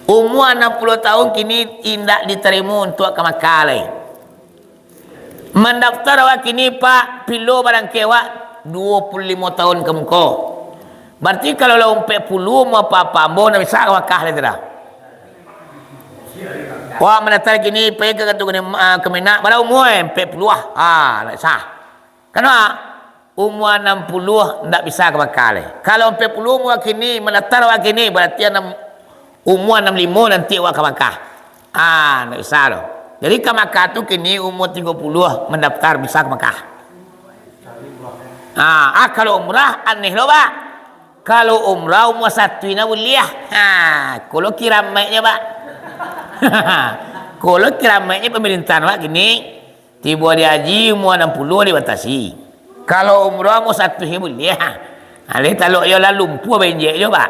Umur 60 tahun kini tidak diterima untuk ke Makkah lagi. Mendaftar awak kini pak pilo barang kewak 25 tahun ke muka. Berarti kalau lah 40 mau apa-apa ambo nak bisa ke Makkah lagi dah. Wah mendaftar kini pergi ke Kemenak pada umur 40 nak sah. Kenapa? Umur 60 tak bisa ke Makkah lagi. Kalau 40 umur kini mendaftar awak kini berarti umur 65 nanti awak ke Makkah. Tak bisa tu. Jadi ke Makkah tu kini umur 30 mendaftar bisa ke Makkah. Kalau umrah aneh loh pak. Kalau umrah umur 1 ini uliah. Kalau kiramatnya pak. Kalau kiramatnya pemerintahan pak kini tiba di haji umur 60 dibatasi. Kalau umrah umur 1 ini uliah. Alih taluk yo lalu lumpuh benjek jo pak.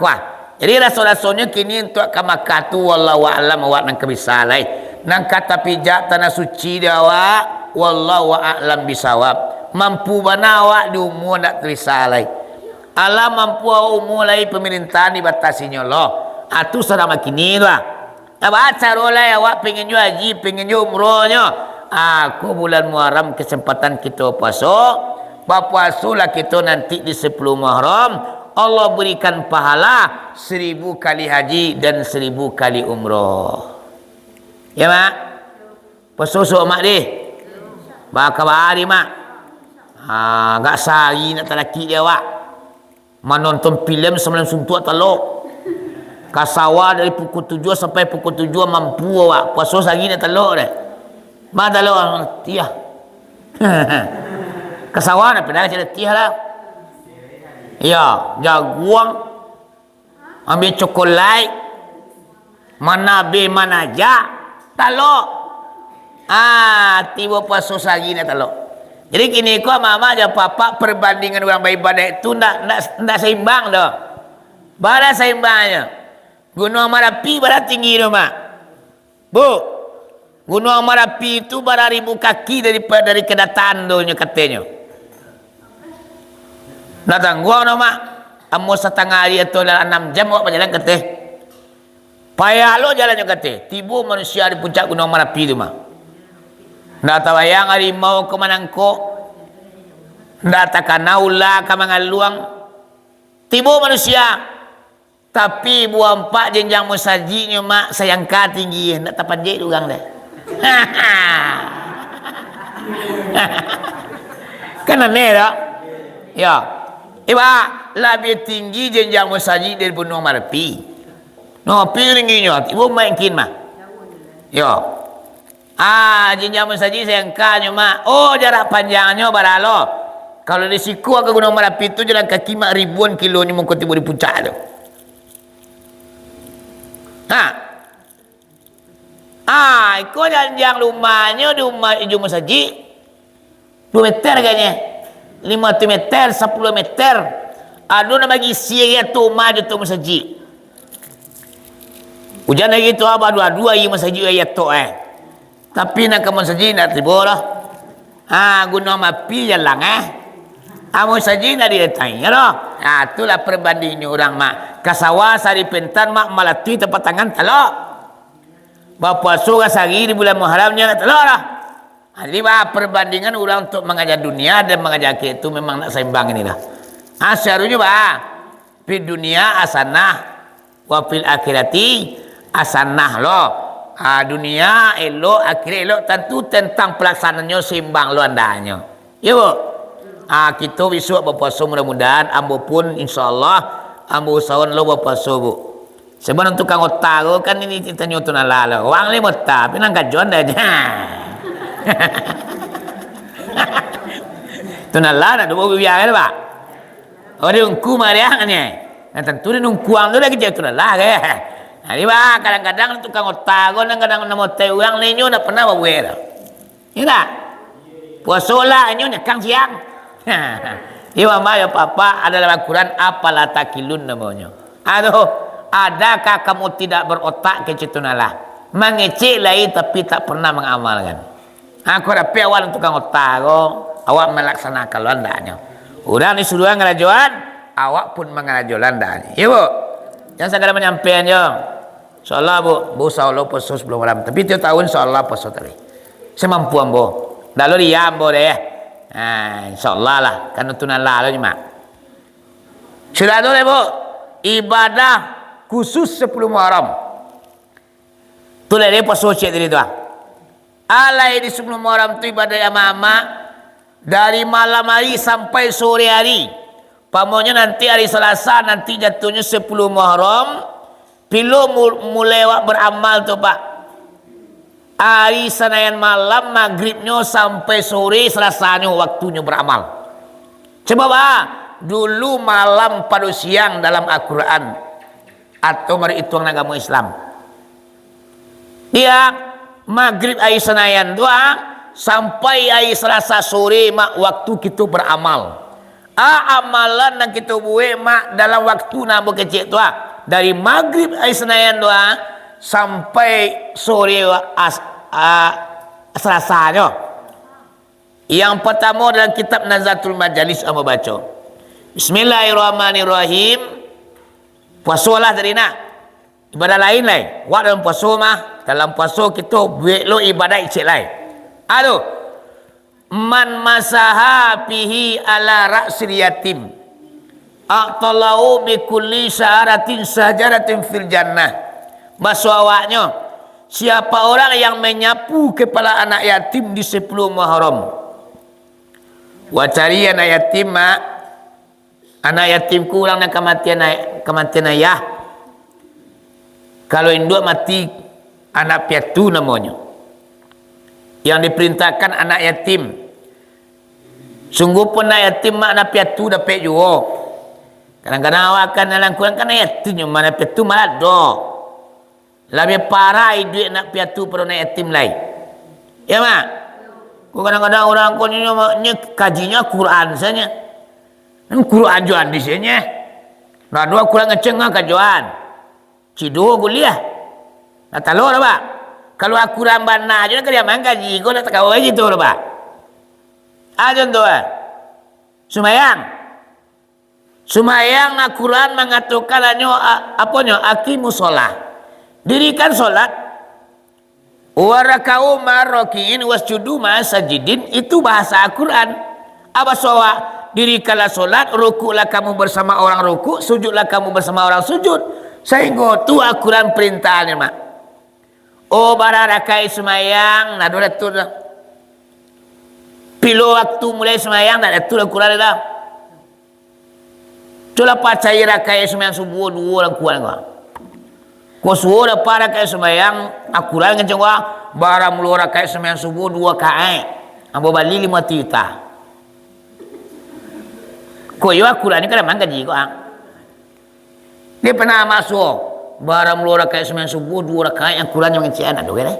Kuat. Jadi rasul-rasulnya kini untuk ke Makkah tu wallahu a'lam awak nang kebisa lai. Nang kata pijak tanah suci dia awak wallahu a'lam bisawab. Mampu mana awak di umur nak kebisa lai. Allah mampu umur lai pemerintahan dibatasinya Allah. Atu selama kini tu lah. Apa cara lai awak pengen jo haji, pengen jo umrahnya. Aku bulan Muharram kesempatan kita puasa. Berpuasalah kita nanti di 10 Muharram. Allah berikan pahala 1000 kali haji dan 1000 kali umrah. Ya mak? Pesusuk mak deh. Bakal hari mak. Gak sehari nak talaki dia wak. Menonton filem semalam suntuk telok. Kasawa dari pukul 7 sampai pukul 7 mampu wak. Puasa sehari nak telok deh. Mak telok tiah. Kasawa nak pernah cerita tiah lah. Ya, jaguang ambil cokolat mana be mana ja talok tiba puasa sehari nak talok. Jadi kini kau mama aja papa perbandingan orang beribadah itu ndak seimbang dah. Bara seimbangnya. Gunung Merapi bara tinggi tu mak. Bu, Gunung Merapi itu bara 1000 kaki dari kedatangan donya katanya. Datang gua no mak, amo setengah hari atau dalam 6 jam awak berjalan keteh. Payah lo jalannya keteh. Tiba manusia di puncak Gunung Merapi itu mak. Ndak tawayang harimau ke manangko. Ndak takana ulah ke mangaluang. Tiba manusia. Tapi buah 4 jenjang musajinya mak sayangka tinggi. Ndak tapanjek orang deh. Kan aneh tak? Ya. Iba lebih tinggi jenjang musajid dari Gunung Merapi. No, tingginya. Ibu mungkin mah. Yo. Jenjang musajid sayangkanya mah. Oh, jarak panjangnya baralo. Kalau di siku ke Gunung Merapi itu jalan kaki mak ribuan kilonya mungkin tiba di puncak tu. Ikut jenjang rumahnya di rumah hijau musajid 2 meter kayaknya. 5 meter, 10 meter. Aduh nak bagi siya tu maju tu masjid. Hujan lagi tu apa dua-dua ia masjid ayat tu Tapi nak ke masjid nak tiba lah. Gunung Merapi jalan masjid nak didatang lah. Itulah perbandingnya orang mak. Kasawa sari pentan mak Melati tempat tangan telok. Bapa surah sehari di bulan Muharramnya nak telok lah. Jadi perbandingan orang untuk mengajar dunia dan mengajar akhirat itu memang nak seimbang ini dah. Seharusnya di dunia asanah wa fil akhirati asanah loh. Dunia elok, akhirat elok, tentu tentang pelaksanaannya seimbang lo andanya. Ya bu. Kita besok berpuasa mudah-mudahan ambo pun insyaallah ambo usahawan lo berpuasa bu. Sebenarnya tukang otak kan ini kita nyutun ala orang le mota tapi nang kajon dah. Tunala nak dua biar kan pak? Orang ungku mariah ni. Tentu dia ungkuang tu lagi jadi tunala ke? Hari pak kadang-kadang tukang otak, kadang-kadang nama teh orang lenyo nak pernah bawa dah. Ya tak? Puasa lah lenyo nyekang siang. Iwa ma ya papa adalah Al-Quran apalah takilun namanya. Aduh, adakah kamu tidak berotak ke tunala? Mengecek lain tapi tak pernah mengamalkan. Aku dapat awal tukang otak awak melaksanakan landanya. Orang disuruh ngerajuan, awak pun mengerajuan landanya. Ya bu, yang segala menyampaikan je. Insyaallah bu insyaallah puasa sebelum malam. Tapi tiap tahun insyaallah puasa tadi. Semampu ambo. Lalu dia ambo deh. Insyaallah lah. Kan tunan lalu mak. Sudah tu bu, ibadah khusus 10 Muharram. Tu lah dia puasa cek tadi tu alai di sebelum Muharram tu ibadah mama dari malam hari sampai sore hari. Pamonya nanti hari Selasa nanti jatuhnya 10 Muharram. Pilu mulai beramal tu pak. Hari Senin malam maghribnya sampai sore Selasanya waktunya beramal. Coba pak, dulu malam pada siang dalam Al-Quran atau mari hitung agama Islam. Dia maghrib air Senayan doa sampai air Selasa sore mak waktu kita beramal. Amalan yang kita buat mak dalam waktu nak kecil tu dari maghrib air Senayan doa sampai sore Selasanya. Yang pertama dalam kitab Nazatul Majalis amba baca. Bismillahirrahmanirrahim. Puasalah dari nak. Ibadah lain. Wak dalam puasa mah. Dalam puasa kita buat lo ibadah icik lain. Aduh. Man masaha pihi ala ra'sil yatim. aqtalau bi kulli syaratin sajaratin fil jannah. Maksud awaknya, siapa orang yang menyapu kepala anak yatim di 10 Muharram. Wacari anak yatim mak, anak yatim kurang nak kematian ayah. Kalau induk mati anak piatu namanya. Yang diperintahkan anak yatim. Sungguh pun anak yatim mak anak piatu dapat juga. Kadang-kadang awak akan dalam Quran kan anak yatim mana piatu malah do. Lebih parah duit nak piatu pada anak yatim lain. Ya mak? Kadang-kadang orang kononnya kajinya Quran saja. Quran jual di sini. Nah dua kurang ngecengah kajuan. Cido kuliah. Nah tahu lah pak. Kalau aku rambana aja nak dia mangkaji, kau nak tahu aja tu lah pak. Aja tu Sumayang nak Quran mengatakan apanya aqimus shalah. Dirikan solat. Warakau marrokin wasjudu masajidin, itu bahasa Al-Quran. Apa soal? Dirikanlah solat, rukuklah kamu bersama orang rukuk, sujudlah kamu bersama orang sujud. Sehingga tu Al-Quran perintahnya mak. Oh bararakai semayang, nak ada tu dah. Pilo waktu mulai semayang, nak ada tu Al-Quran dah. Coba percaya rakai semayang subuh 2 orang kuat kau. Kau suara para rakai semayang, Al-Quran kan cakap barang mulu rakai semayang subuh 2 kali. Ambo bali 5 juta. Kau yo Al-Quran ni kan mang gaji kau. Dia pernah masuk barang mulu rakai semayang subuh 2 rakaat Al-Quran yang ngecian ada ke?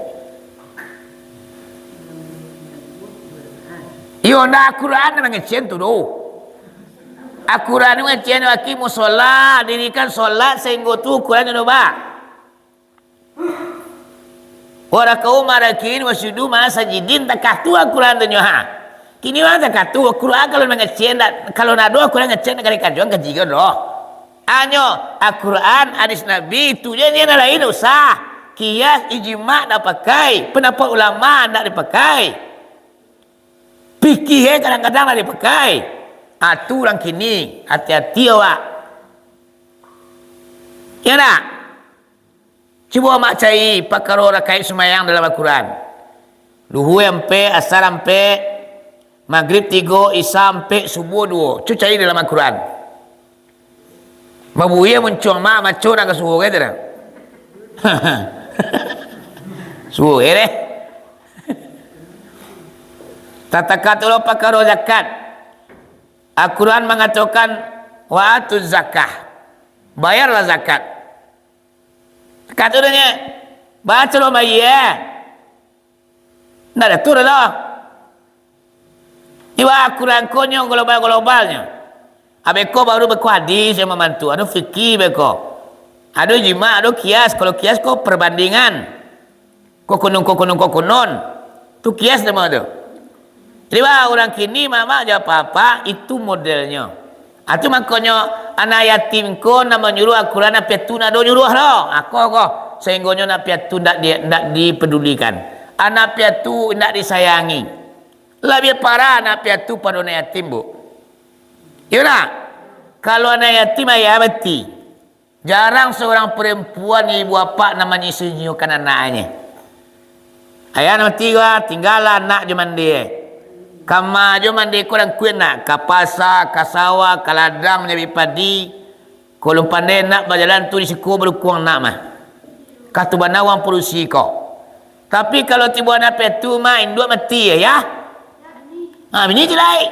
Yo ndak Al-Quran nang ngecian tu do. Al-Quran ni ngecian aqimus shalah, dirikan solat sehingga tu Quran tu ba. Warakau marakin wasudu masajidin takah tu Al-Quran tu ha. Kini orang takah tu Al-Quran kalau ngecen kalau nado Al-Quran ngecen kali kajuan gaji kan doh. Anyo Al-Quran hadis Nabi tu dia lain usah. Kias ijma' nak pakai, pendapat ulama nak dipakai. Fikih kadang-kadang nak dipakai. Tu orang kini hati-hati awak. Ya nak? Cuba mak cari perkara rakaat semayang dalam Al-Quran. Luhur sampai, asar sampai, maghrib 3, isya sampai, subuh 2. Cuba cari dalam Al-Quran. Mabuya muncul mak macam nak suruh kata dah. Suruh deh. Tatakat Allah perkara zakat. Al-Quran mengatakan wa'atuz zakah. Bayarlah zakat. Katanya baca lo bayar. Ndak ada tu dah. Iwa Al-Quran konyo global-globalnya. Abeko baru beko hadis yang membantu. Ada fikih beko. Ada jima, ada kias. Kalau kias kok perbandingan. Kok konon. Tu kias nama tu. Jadi orang kini mama jawab apa itu modelnya. Itu makanya anak yatim ko nama nyuruh Al-Quran nak piatu nak do nyuruh lo. Aku sehingga nak piatu nak dipedulikan. Anak piatu nak disayangi. Lebih parah anak piatu pada anak yatim bu. Iya kalau anak yatim ayah mati. Jarang seorang perempuan ibu bapa namanya senyukan anaknya. Ayah mati gua tinggal anak zaman dia. Kama jo mandi kurang kuat nak ke pasar, ke sawah, ke ladang menjadi padi. Kalau pandai nak berjalan tu di siku baru kuang nak mah. Katu banawang perusi kau. Tapi kalau tiba nak petu main dua mati ya. Bini je lai.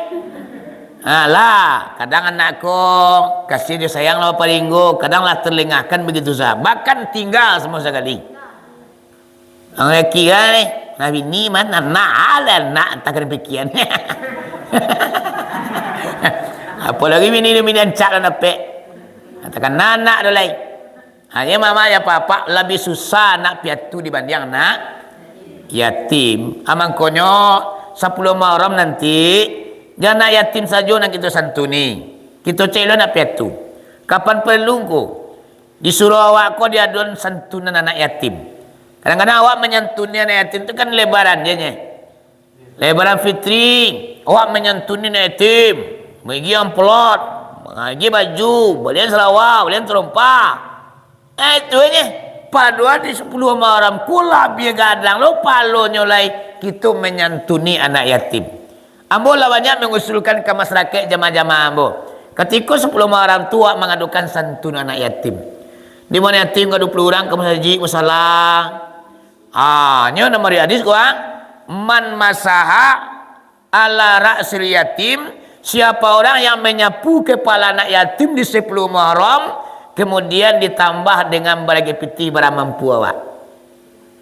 Lah, kadang anak ko kasih dia sayang lah paringgo, kadang lah terlengahkan begitu saja. Bahkan tinggal semua sekali. Orang kira ni. Nabi ni mana nak takkan pikiran. Apalagi bini cak dan apa? Katakan anak dah lain. Hanya mama ya papa lebih susah nak piatu dibanding anak yatim. Amang konyo 10 Muharram nanti jangan nak yatim saja nak kita santuni. Kita celo nak piatu. Kapan perlu ko? Disuruh awak ko diadun santunan anak yatim. Kadang-kadang awak menyantuni anak yatim itu kan lebaran dia. Lebaran fitri, awak menyantuni anak yatim. Bagi amplot, Mengaji baju, belian selawar, belian terompah. Itu aja. Padahal di 10 Muharram kula biar gadang lo palo nyolai kita menyantuni anak yatim. Ambo lah banyak mengusulkan ke masyarakat jamaah-jamaah ambo. Ketika 10 Muharram tua mengadukan santun anak yatim. Di mana yatim ke 20 orang ke masjid musalah. Nyo nama hadis kuang man masaha ala ra'sil yatim, siapa orang yang menyapu kepala anak yatim di 10 Muharram kemudian ditambah dengan berbagai piti barang mampu awak.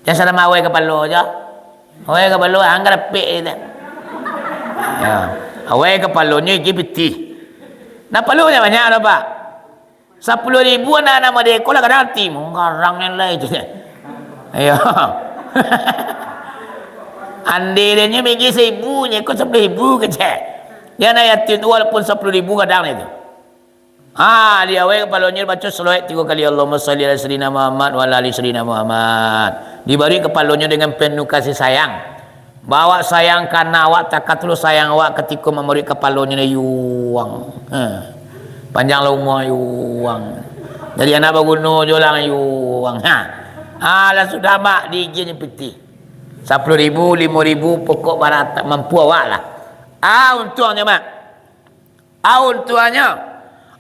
Jangan sama awak kepala aja. Awak kepala anggar pek dah. Ya, awak kepalanya iki piti. Nah palunya banyak dah Pak. 10.000 anak-anak merdeka lah kadang tim. Ngarang yang lain je. Ayo. Andilnya bagi 1.000 kau 10.000 kecil. Yang nak yatim tu walaupun 10.000 kadang itu. Dia awal kepalanya baca selawat 3 kali Allahumma salli ala sayyidina Muhammad wa ala ali sayyidina Muhammad. Diberi kepalanya dengan penuh kasih sayang. Bawa sayang karena awak takat lu sayang awak ketika memberi kepalanya yuang. Panjang umur yuang. Jadi anak bagunu jolang yuang. Lah sudah mak di gini peti. 10.000, 5.000 pokok barang tak mampu awak lah. Untungnya mak. Untungnya.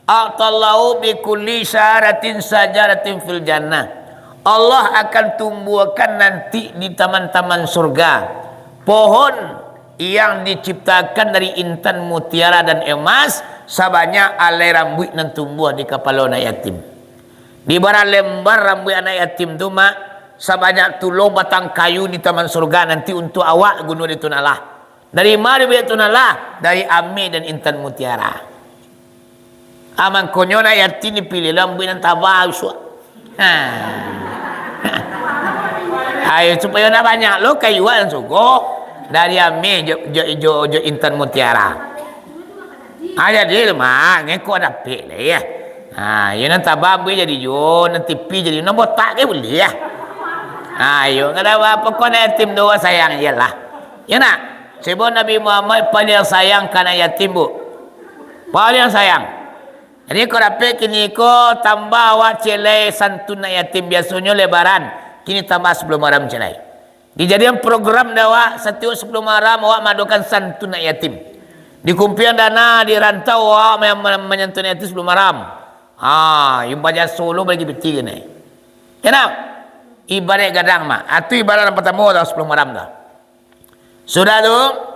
A'tallahu bi kulli syaratin sajaratin fil jannah. Allah akan tumbuhkan nanti di taman-taman surga pohon yang diciptakan dari intan mutiara dan emas sebanyak alai rambut yang tumbuh di kepala anak yatim. Di barang lembar rambut anak yatim tu mak sebanyak 3 batang kayu di taman surga nanti untuk awak guna di tunalah. Dari mana dia tunalah? Dari ami dan intan mutiara. Aman konyo na yatim dipilih lambu yang tabah usua. Ayo supaya nak banyak lo kayuan sugo dari ame jo intan mutiara. Jadi mak ngeko ada pe lah ya. Yo nan tabah bu jadi jo nanti pi jadi nombor tak ke boleh ya. Ayo kada apa kau nak yatim doa sayang iyalah. Ya nak. Sebab Nabi Muhammad paling sayang kana yatim bu. Paling sayang. Jadi kau dapat kini kau tambah awak celai santun yatim biasanya lebaran. Kini tambah 10 Muharram celai. Dijadikan program dakwah setiap 10 Muharram awak madukan santun yatim. Di kumpulan dana di rantau awak menyantun yatim 10 Muharram. Yang baca solo bagi beti ni. Kenapa? Ibarat gadang mah. Itu ibarat yang pertama dah 10 Muharram dah. Sudah tu.